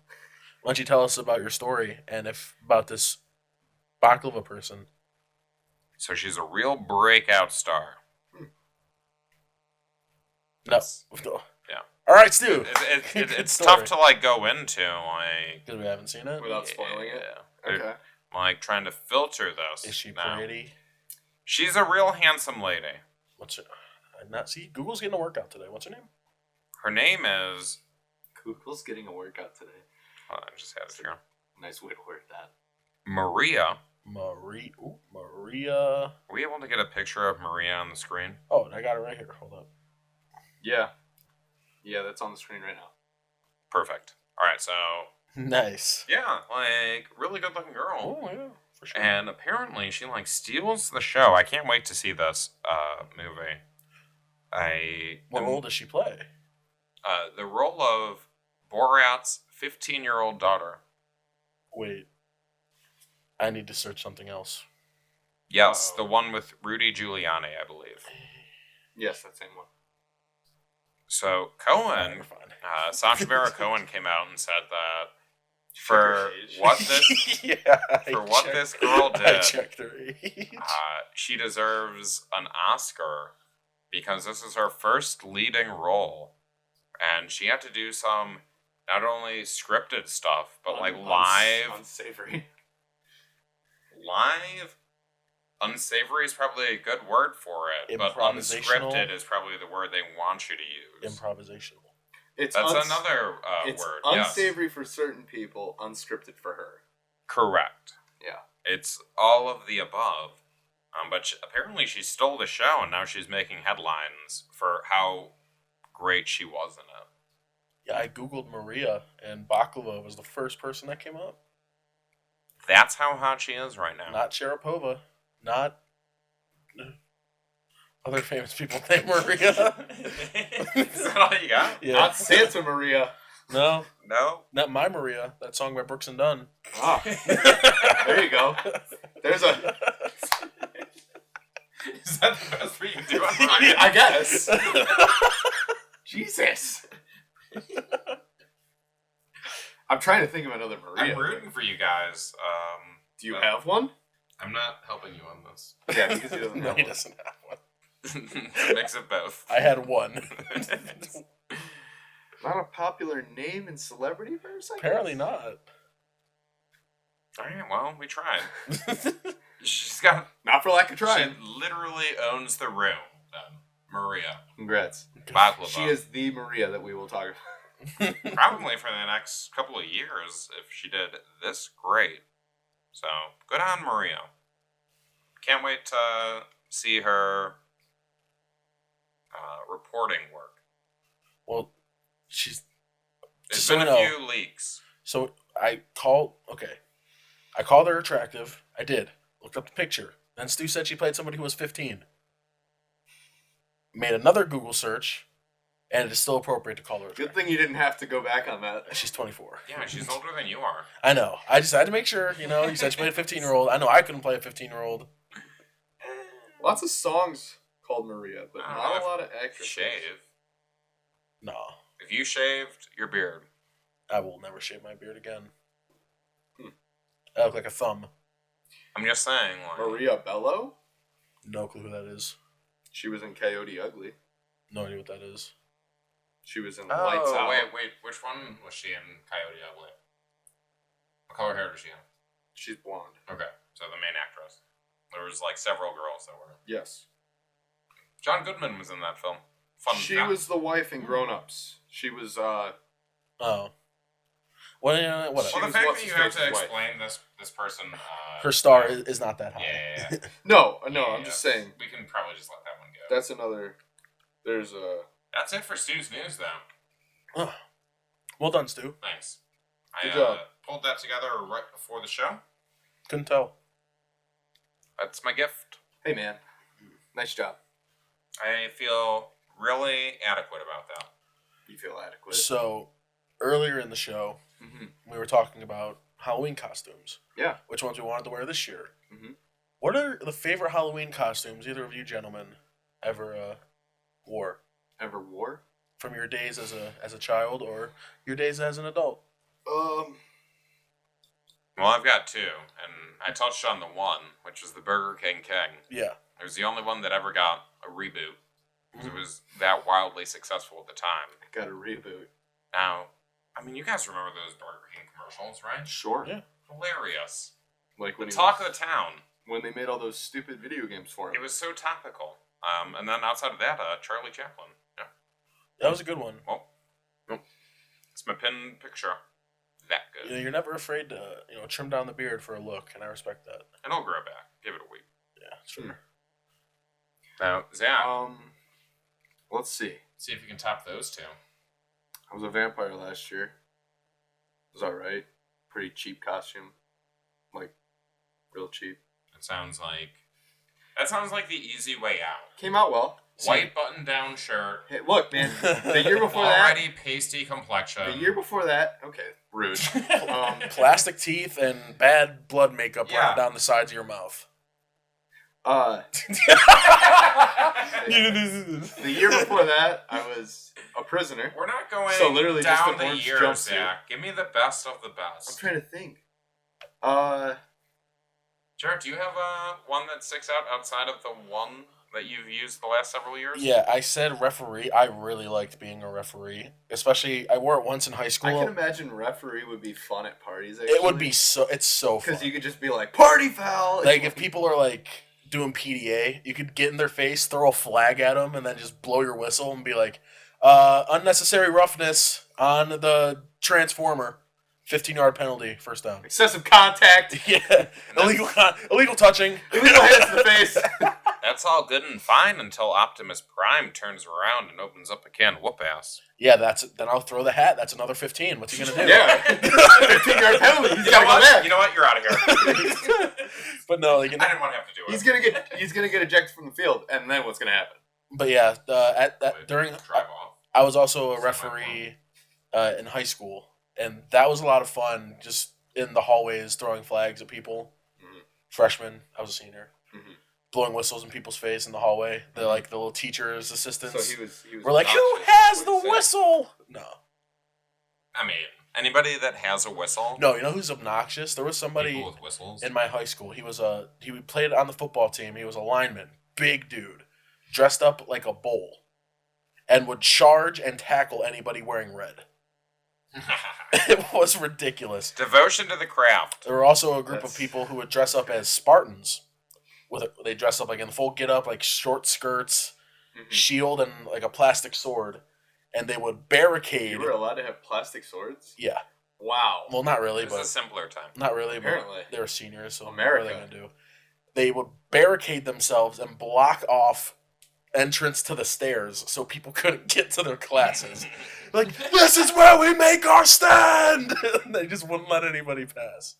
Why don't you tell us about your story and if about this baklava person? So she's a real breakout star. No. That's- yeah. All right, Stu. It's Good tough story. to like go into like Because we haven't seen it. Without spoiling it. yeah. Okay. I'm like trying to filter this. Is she now. pretty? She's a real handsome lady. What's her? Not see. Google's getting a workout today. What's her name? Her name is. Google's getting a workout today. Hold on, I just had it here. Nice way to word that. Maria. Maria. Are we able to get a picture of Maria on the screen? Oh, I got it right here. Hold up. Yeah. Yeah, that's on the screen right now. Perfect. All right, so Nice. yeah, like really good looking girl. Oh yeah, for sure. And apparently she like steals the show. I can't wait to see this movie. What role does she play? The role of Borat's 15-year-old daughter. Wait. I need to search something else. Yes, the one with Rudy Giuliani, I believe. Yes, that same one. So Cohen, Sacha Baron Cohen came out and said that for what this this girl did, I checked her age. she deserves an Oscar because this is her first leading role, and she had to do some not only scripted stuff but like live unsavory. Live unsavory is probably a good word for it, but unscripted is probably the word they want you to use. Improvisational. That's another it's word. Unsavory for certain people, unscripted for her. Correct. Yeah. It's all of the above. But apparently she stole the show, and now she's making headlines for how great she was in it. Yeah, I googled Maria, and Baklava was the first person that came up. That's how hot she is right now. Not Sharapova. Not other famous people named Maria. Is that all you got? Yeah. Not Santa Maria. No. No? Not My Maria. That song by Brooks and Dunn. Ah. There you go. There's a... Is that the best we can do on Maria? I guess. Jesus. I'm trying to think of another Maria. I'm rooting for you guys. Do you have one? I'm not helping you on this. Yeah, because he doesn't No, have he one. doesn't have one. It's a mix of both. I had one. Not a popular name in celebrity verse, I Apparently guess? not. Alright, well, we tried. She's got... Not for lack of trying. She literally owns the room, then. Maria. Congrats. Baklava. She is the Maria that we will talk about. Probably for the next couple of years if she did this great. So, good on Maria. Can't wait to see her reporting work. Well, she's... There's So been a no. few leaks. So I called her attractive. I did. Looked up the picture. Then Stu said she played somebody who was 15. Made another Google search, and it is still appropriate to call her attractive. Good thing you didn't have to go back on that. She's 24. Yeah, she's older than you are. I know. I just had to make sure, you said she played a 15-year-old. I know I couldn't play a 15-year-old. Lots of songs called Maria, but I don't not know a if lot of actresses. Shave. No. If you shaved your beard, I will never shave my beard again. I look like a thumb. I'm just saying, like... Maria Bello? No clue who that is. She was in Coyote Ugly. No idea what that is. She was in Lights Out. wait. Which one was she in Coyote Ugly? What color hair does she have? She's blonde. Okay, so the main actress. There was like several girls that were. Yes. John Goodman was in that film. Fun She fact. was the wife in Grown Ups. She was, Oh. Well, whatever. Well, She the was fact what's that his you have to face's wife. explain this person. Her star is not that high. Yeah. No, Yeah, I'm just saying. We can probably just let that one go. That's another... There's a... That's it for Stu's news, though. Oh. Well done, Stu. Thanks. Good I job. pulled that together right before the show. Couldn't tell. That's my gift. Hey, man. Nice job. I feel really adequate about that. You feel adequate. So, earlier in the show, Mm-hmm. we were talking about Halloween costumes. Yeah. Which ones we wanted to wear this year. Mm-hmm. What are the favorite Halloween costumes either of you gentlemen ever wore? Ever wore? From your days as a child or your days as an adult? Well, I've got two, and I touched on the one, which was the Burger King King. Yeah. It was the only one that ever got a reboot, because Mm-hmm. it was that wildly successful at the time. Got a reboot. Now, I mean, you guys remember those Burger King commercials, right? Sure. Yeah. hilarious. Like when The talk of the town. when they made all those stupid video games for him. It was so topical. And then outside of that, Charlie Chaplin. Yeah. That was a good one. Well, it's my pin picture. That good. You're never afraid to, trim down the beard for a look, and I respect that. And I'll grow back. Give it a week. Yeah, sure. Now, Zach. Let's see. See if you can top those two. I was a vampire last year. It was alright. Pretty cheap costume. Like, real cheap. That sounds like the easy way out. Came out well. White button-down shirt. Hey, look, man. The year before already pasty complexion. The year before that. Okay, rude. Plastic teeth and bad blood makeup running down the sides of your mouth. The year before that, I was a prisoner. We're not going so literally down just an the orange years, jumpsuit. Zach. Give me the best of the best. I'm trying to think. Jared, do you have one that sticks out outside of the one that you've used the last several years? Yeah, I said referee. I really liked being a referee. Especially, I wore it once in high school. I can imagine referee would be fun at parties, actually. It would be it's so fun. Because you could just be like, party foul! Like, if people are, like, doing PDA, you could get in their face, throw a flag at them, and then just blow your whistle and be like, unnecessary roughness on the transformer. 15-yard penalty, first down. Excessive contact. Yeah. Illegal touching. Illegal hands to the face. That's all good and fine until Optimus Prime turns around and opens up a can of whoop ass. Yeah, then I'll throw the hat. That's another 15. What's he going to do? Yeah. 15-yard penalty. He's got to go back. You know what? You're out of here. But no, I didn't want to have to do it. He's gonna get ejected from the field, and then what's gonna happen? But yeah, during drive off. I was also a referee in high school, and that was a lot of fun. Just in the hallways, throwing flags at people. Mm-hmm. Freshman, I was a senior, mm-hmm. blowing whistles in people's face in the hallway. The little teachers, assistants. So he was We're like, who has the whistle? No. I mean, anybody that has a whistle. No, you know who's obnoxious? There was somebody People with whistles. in my high school. He played on the football team. He was a lineman, big dude, dressed up like a bull, and would charge and tackle anybody wearing red. It was ridiculous. Devotion to the craft. There were also a group of people who would dress up as Spartans. They dress up like in full get up, like short skirts, shield, and like a plastic sword. And they would barricade. You were allowed to have plastic swords? Yeah. Wow. Well, not really, It was but a simpler time. not really. Apparently. But they were seniors, so America. what are they gonna do? They would barricade themselves and block off entrance to the stairs so people couldn't get to their classes. Like, this is where we make our stand. And they just wouldn't let anybody pass.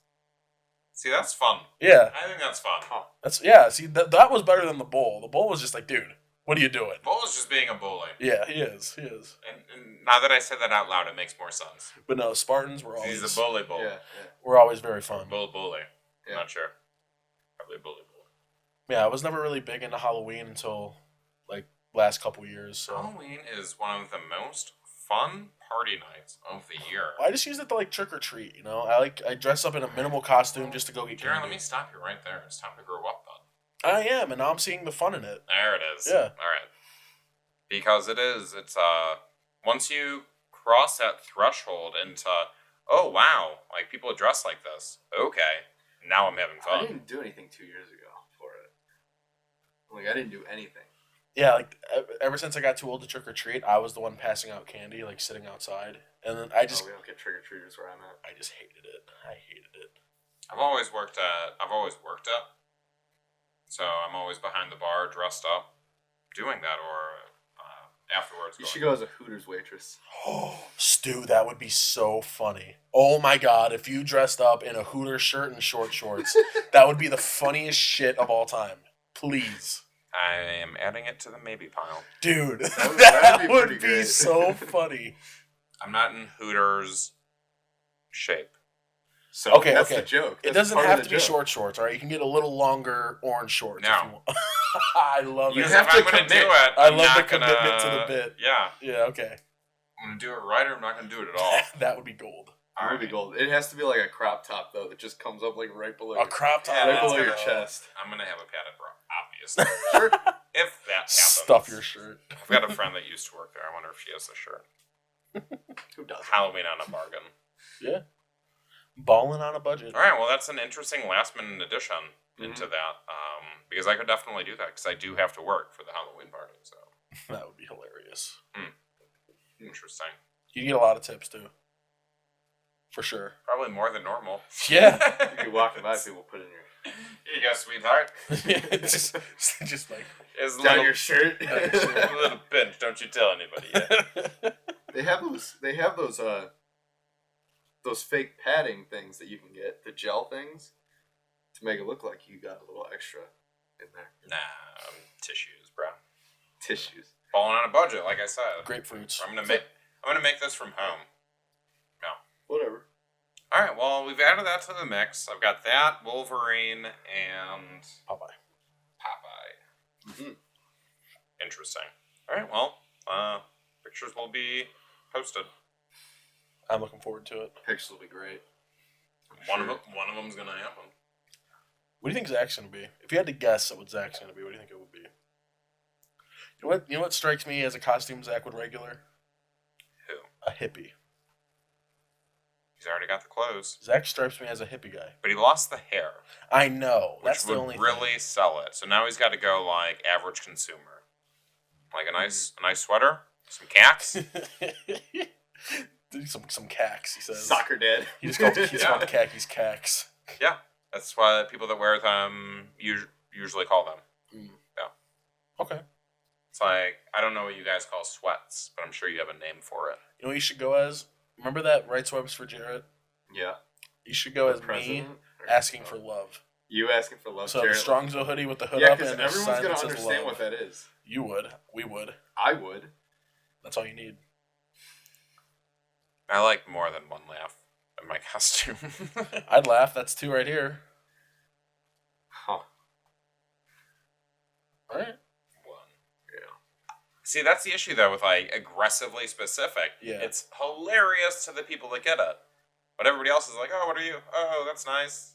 See, that's fun. Yeah, I think that's fun. See, that was better than the bull. The bull was just like, dude, what are you doing? Bull is just being a bully. Yeah, he is. And now that I said that out loud, it makes more sense. But no, Spartans were always He's a bully bull. Yeah. were always very fun. Bully. Yeah. Not sure. Probably bully. Yeah, I was never really big into Halloween until like last couple years. So Halloween is one of the most fun party nights of the year. I just use it to like trick or treat. I dress up in a minimal costume just to go get Jaron, candy. let me stop you right there. It's time to grow up, bud. I am, and now I'm seeing the fun in it. There it is. Yeah. All right. Because it's once you cross that threshold into, oh wow, like people dress like this. Okay, now I'm having I fun. didn't do anything 2 years ago for it. Like, I didn't do anything. Yeah, like ever since I got too old to trick or treat, I was the one passing out candy, like sitting outside, and then We don't get trick-or-treaters where I'm at. I just hated it. I hated it. I've always worked at, so I'm always behind the bar, dressed up, doing that, or afterwards. You should go as a Hooters waitress. Oh, Stu, that would be so funny. Oh my God, if you dressed up in a Hooters shirt and short shorts, that would be the funniest shit of all time. Please. I am adding it to the maybe pile. Dude, That'd that be would pretty be great. so funny. I'm not in Hooters shape. So Okay, that's okay. the joke. It That's doesn't part of have the to be joke. short shorts, all right? You can get a little longer orange shorts if No. you want. I love Because it. have if to I'm gonna commit. do it, I I'm love the not gonna, commitment to the bit. Yeah, Yeah, okay. I'm gonna do it right, or I'm not gonna do it at all. That would be gold. It would be gold. It has to be like a crop top though that just comes up like right below. A crop top. Yeah, right that's below your gonna- chest. I'm gonna have a padded bra, obviously. Sure. If that happens. Stuff your shirt. I've got a friend that used to work there. I wonder if she has the shirt. Who doesn't? Halloween on a bargain. Yeah. Balling on a budget. All right, well, that's an interesting last-minute addition into that, because I could definitely do that, because I do have to work for the Halloween party, so. That would be hilarious. Interesting. You get a lot of tips, too. For sure. Probably more than normal. Yeah. You walking by, people put in your... Here you go, sweetheart. just like... It's Down your shirt. a little pinch, don't you tell anybody yet. They have those fake padding things that you can get, the gel things, to make it look like you got a little extra in there. Nah, tissues, bro. Tissues. Falling on a budget, like I said. Grapefruits. I'm gonna make this from home. No. Whatever. All right. Well, we've added that to the mix. I've got that Wolverine and Popeye. Popeye. Interesting. All right. Well, pictures will be posted. I'm looking forward to it. Pictures will be great. One of them's gonna happen. What do you think Zach's going to be? If you had to guess at what Zach's going to be, what do you think it would be? You know what strikes me as a costume Zach would regular? Who? A hippie. He's already got the clothes, Zach strikes me as a hippie guy. but he lost the hair, I know. which That's the would only really sell it. So now he's got to go like average consumer, like a nice sweater, some cacks. some cacks, he says. Soccer dad. He just called Yeah. khakis cacks. Yeah, that's why people that wear them usually call them. Okay. It's like, I don't know what you guys call sweats, but I'm sure you have a name for it. You know what you should go as? Remember that Rights Webs for Jarrett? Yeah. You should go as me President? asking for love. You asking for love, So Jared? the Strong's hoodie with the hood Yeah, up because and a everyone's sign going that to says understand love. what that is. You would. We would. I would. That's all you need. I like more than one laugh in my costume. I'd laugh. That's two right here. Huh. All right. One. Yeah. See, that's the issue though with like aggressively specific. Yeah. It's hilarious to the people that get it, but everybody else is like, "Oh, what are you? Oh, that's nice."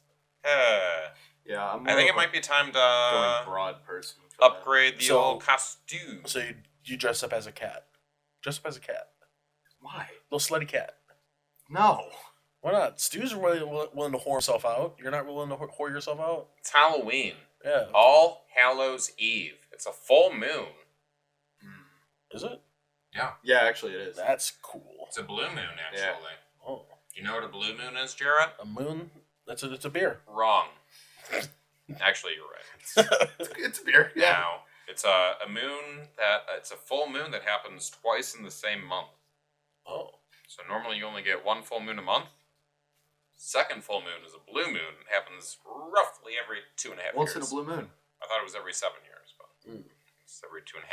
Yeah, I'm I think it might be time going to broad person. For upgrade the So- old costume. So you dress up as a cat. Dress up as a cat. that. Why? Little slutty cat. No. Why not? Stu's really willing to whore himself out. You're not willing to whore yourself out? It's Halloween. Yeah. All Hallows Eve. It's a full moon. Is it? Yeah. Yeah, actually it is. That's cool. It's a blue moon, actually. Yeah. Oh. You know what a blue moon is, Jarrett? A moon? It's a beer. Wrong. Actually, you're right. It's a beer. Yeah. Now, it's a moon it's a full moon that happens twice in the same month. Oh. So normally you only get one full moon a month. Second full moon is a blue moon. It happens roughly every 2.5 years. Once in a blue moon. I thought it was every 7 years, but Mm. it's every 2.5.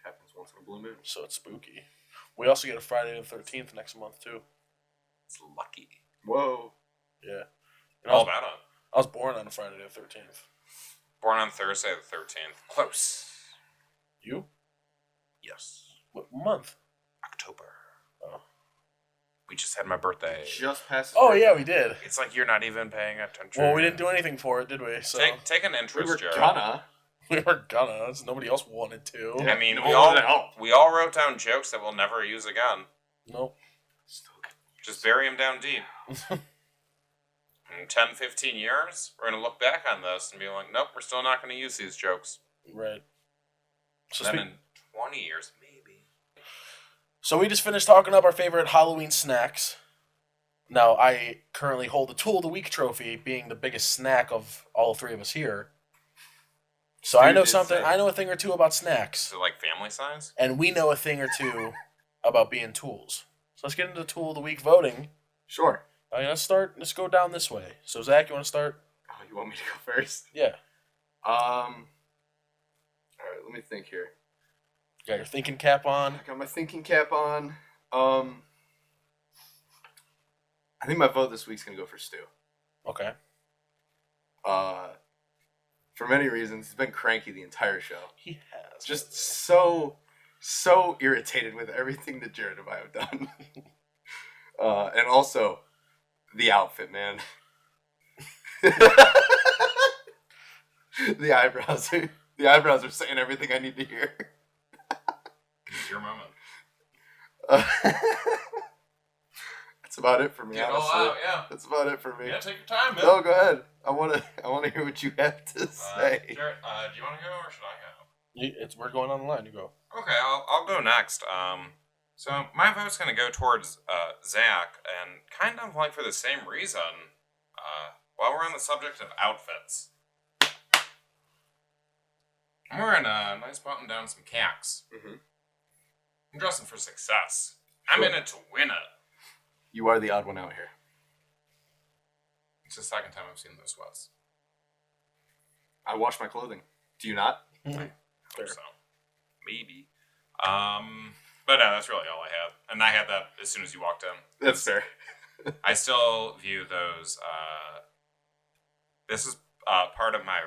Happens once in a blue moon. So it's spooky. We also get a Friday the 13th next month, too. It's lucky. Whoa. Yeah. All about it. I was born on a Friday the 13th. Born on Thursday the 13th. Close. You? Yes. What month? October. Oh. We just had my birthday. Just past. Oh, yeah, we did. It's like you're not even paying attention. Well, we didn't do anything for it, did we? So Take an We interest, were Jared. gonna. we were gonna. Nobody else wanted to. Yeah. I mean, No we one wanted to help. all wrote down jokes that we'll never use again. Nope. Just bury them down deep. In 10, 15 years, we're going to look back on this and be like, nope, we're still not going to use these jokes. Right. So, Then in 20 years, maybe. so we just finished talking up our favorite Halloween snacks. Now, I currently hold the Tool of the Week trophy, being the biggest snack of all three of us here. So I Dude know did something. say- I know a thing or two about Is snacks, it like family size? and we know a thing or two about being tools. So let's get into the Tool of the Week voting. Sure. Let's start. Let's go down this way. So Zach, you want to start? Oh, you want me to go first? Yeah. All right, let me think here. You got your thinking cap on. I got my thinking cap on. I think my vote this week's gonna go for Stu. Okay. For many reasons, he's been cranky the entire show. He has. Just so irritated with everything that Jared and I have done. And also, the outfit, man. The eyebrows are saying everything I need to hear. It's your moment. about it for me, Get it all honestly. out, yeah. That's about it for me. Yeah, take your time, man. No, go ahead. I wanna hear what you have to say. Jared, do you want to go or should I go? We're going on the line. You go. Okay, I'll go next. So my vote's gonna go towards Zach, and kind of like for the same reason. While we're on the subject of outfits, I'm wearing a nice button down and some khakis. Mm-hmm. I'm dressing for success. I'm in it to win it. You are the odd one out here. It's the second time I've seen those sweats. I wash my clothing. Do you not? I hope so. Maybe. But that's really all I have. And I had that as soon as you walked in. That's fair. I still view those. This is part of my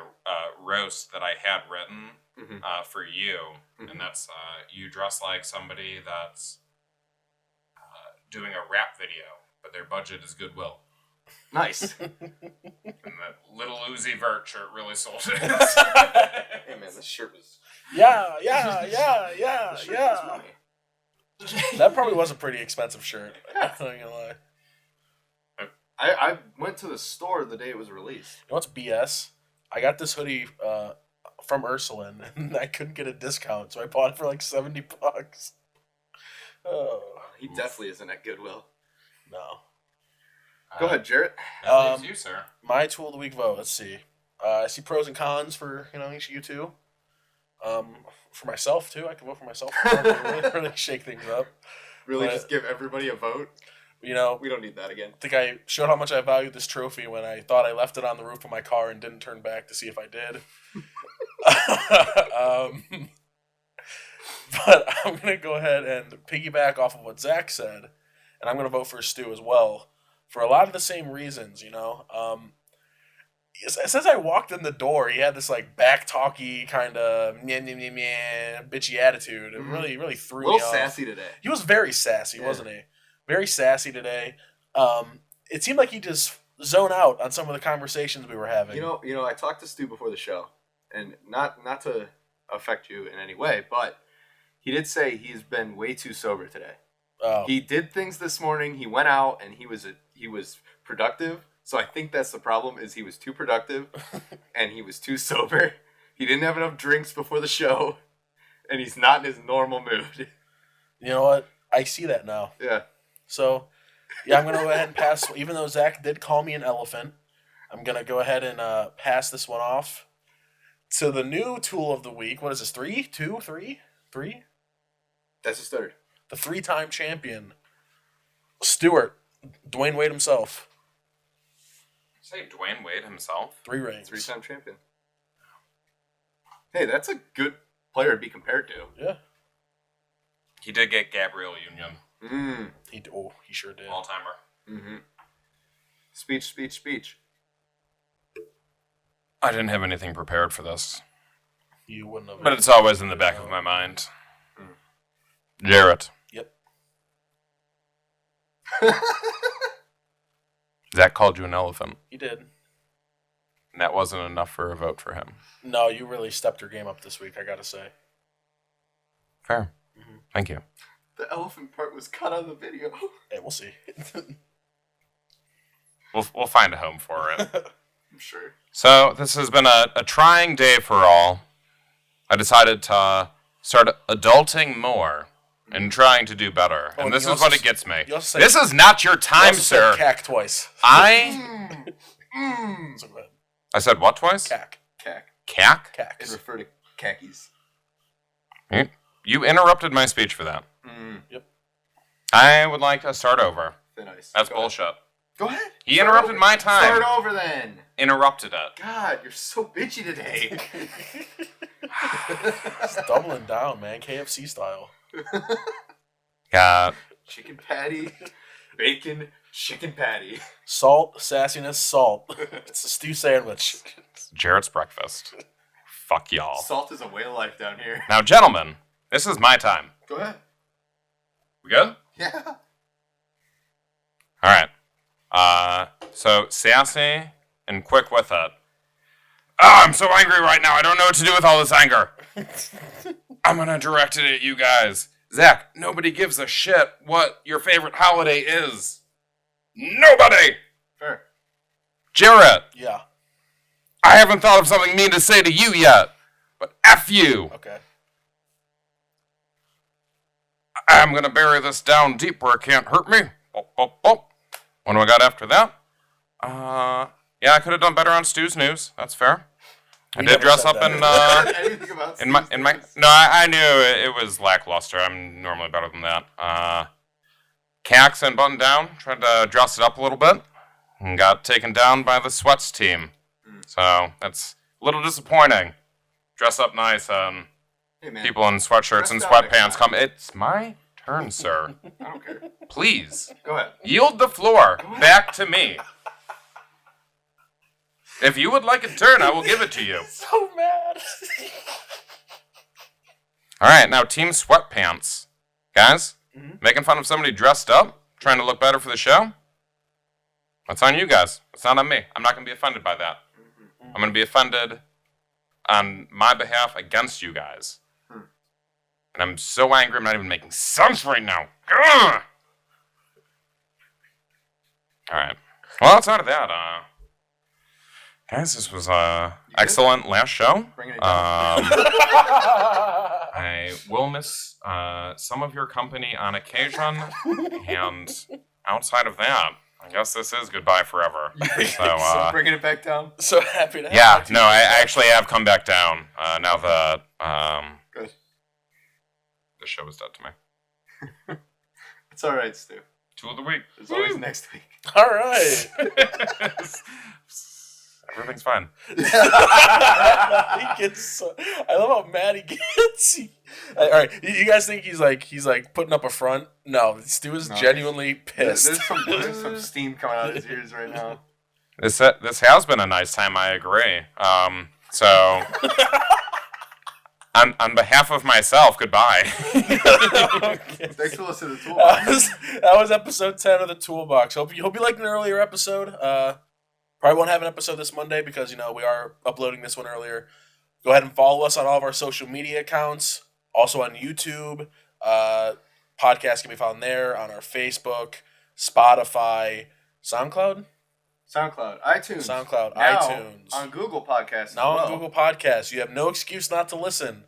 roast that I had written for you, and that's you dress like somebody that's doing a rap video, but their budget is Goodwill. Nice. And that little Uzi Vert shirt really sold it. Hey man, this shirt was. Yeah. This shirt was money. That probably was a pretty expensive shirt. I'm not gonna lie. I went to the store the day it was released. You know what's BS? I got this hoodie from Ursuline, and I couldn't get a discount, so I bought it for like $70. Oh, He definitely isn't at Goodwill. no. Go ahead, Jarrett. That leaves you, sir. My tool of the week vote. Let's see. I see pros and cons for each of you two. For myself too, I can vote for myself. really shake things up. Really, But- just give everybody a vote. You know, We don't need that again. I think I showed how much I valued this trophy when I thought I left it on the roof of my car and didn't turn back to see if I did. But I'm going to go ahead and piggyback off of what Zach said, and I'm going to vote for Stu as well for a lot of the same reasons, Since I walked in the door, he had this like back-talky kind of bitchy attitude. It really, really threw A me little off. sassy today. He was very sassy, wasn't he? Very sassy today. It seemed like he just zoned out on some of the conversations we were having. You know, I talked to Stu before the show, and not to affect you in any way, but he did say he's been way too sober today. Oh. He did things this morning. He went out and he was productive. So I think that's the problem is he was too productive and he was too sober. He didn't have enough drinks before the show, and he's not in his normal mood. You know what? I see that now. Yeah. So, yeah, I'm going to go ahead and pass. Even though Zach did call me an elephant, I'm going to go ahead and pass this one off to the new tool of the week. What is this? 3? 2? 3? 3? That's his third. The 3-time champion, Stewart, Dwayne Wade himself. Say Dwayne Wade himself. 3 rings. 3-time champion. Hey, that's a good player to be compared to. Yeah. He did get Gabrielle Union. He sure did. All-timer. Mm-hmm. Speech. I didn't have anything prepared for this, You wouldn't have. but it's always in the back of my mind. Jarrett. Yep. Zach called you an elephant, He did. and that wasn't enough for a vote for him. No, you really stepped your game up this week, I got to say. Fair. Thank you. The elephant part was cut on the video. Hey, we'll see. We'll find a home for it. I'm sure. So this has been a trying day for all. I decided to start adulting more and trying to do better. Oh, And this you is what also- it gets me. you also This is not your You time, also said sir. cack twice. I So go ahead. said what twice? Cack. Cack. Cack? And Cacks. refer to khakis. You interrupted my speech for that. Yep. I would like to start over. Thin ice. That's Go ahead. bullshit. Go ahead. He Start interrupted over. my time. Start over then. Interrupted it. God, you're so bitchy today. It's doubling down, man. KFC style. Yeah. Chicken patty, bacon, chicken patty. Salt, sassiness, salt. It's a stew sandwich. Jarrett's breakfast. Fuck y'all. Salt is a way of life down here. Now, gentlemen, this is my time. Go ahead. We good? Yeah. All right. So sassy and quick with it. Oh, I'm so angry right now. I don't know what to do with all this anger. I'm gonna direct it at you guys. Zach, nobody gives a shit what your favorite holiday is. Nobody! Fair. Jarrett, Yeah. I haven't thought of something mean to say to you yet, but F you! Okay. I'm gonna bury this down deep where it can't hurt me. Bop, bop, bop. What do I got after that? Yeah, I could have done better on Stu's news. That's fair. I We did never dress said up that. Anything about in my. No, I knew it was lackluster. I'm normally better than that. Cax and button down. Tried to dress it up a little bit, and got taken down by the sweats team. So that's a little disappointing. Dress up nice, and Hey, man. people in sweatshirts and Dress down next sweatpants time. come. It's my turn, sir. I don't care. Please Go ahead. yield the floor back to me. If you would like a turn, I will give it to you. So mad. All right, now Team Sweatpants. Guys, making fun of somebody dressed up, trying to look better for the show? That's on you guys. It's not on me. I'm not going to be offended by that. I'm going to be offended on my behalf against you guys. And I'm so angry I'm not even making sense right now. Ugh! All right. Well, outside of that, guys, this was excellent last show. Bringing it down. I will miss some of your company on occasion, and outside of that, I guess this is goodbye forever. So, Bringing it back down. So happy to have yeah, you. no, I actually have come back down now that Good. the show is dead to me. It's all right, Stu. Tool of the week. There's always next week. All right. Everything's fine. He gets. So, I love how mad he gets. All right, you guys think he's like putting up a front? No, Stu is No. genuinely pissed. There's some steam coming out of his ears right now. This has been a nice time, I agree. So, on behalf of myself, goodbye. Okay. Thanks for listening to Toolbox. That was episode 10 of the Toolbox. Hope you liked an earlier episode. Probably won't have an episode this Monday because, we are uploading this one earlier. Go ahead and follow us on all of our social media accounts. Also on YouTube. Podcast can be found there, on our Facebook, Spotify, SoundCloud, iTunes. now, iTunes. On Google Podcasts. Now as on well. Google Podcasts. You have no excuse not to listen.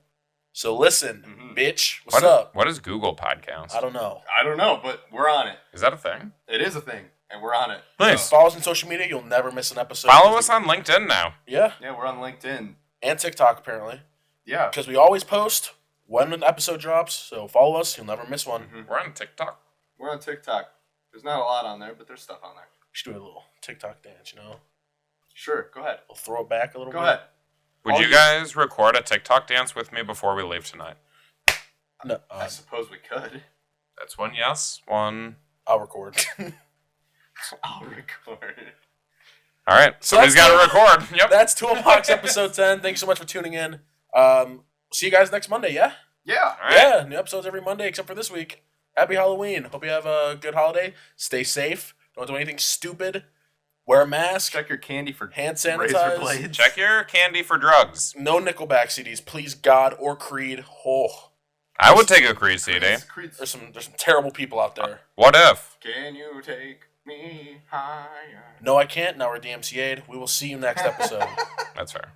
So listen, bitch. What's What up? What is Google Podcast? I don't know. I don't know, but we're on it. Is that a thing? It is a thing, and we're on it. Nice. Follow us on social media. You'll never miss an episode. Follow us on LinkedIn now. Yeah, Yeah, we're on LinkedIn. and TikTok apparently. Yeah. Because we always post when an episode drops. So follow us. You'll never miss one. We're on TikTok. We're on TikTok. There's not a lot on there, but there's stuff on there. We should do a little TikTok dance, Sure, go ahead. We'll throw it back a little Go bit. ahead. Would All you guys record a TikTok dance with me before we leave tonight? No, I suppose we could. That's one yes, one. I'll record. I'll record. All right, somebody's got to record. Yep. That's Toolbox episode 10. Thanks so much for tuning in. See you guys next Monday, yeah? Yeah. All right. Yeah, new episodes every Monday except for this week. Happy Halloween. Hope you have a good holiday. Stay safe. Don't do anything stupid. Wear a mask. Check your candy for Hand razor sanitize. blades. Check your candy for drugs. No Nickelback CDs, please God or Creed. Oh, I would take a Creed CD. Creed's- there's some terrible people out there. What if? Can you take me higher? No, I can't. Now we're DMCA'd. We will see you next episode. That's fair.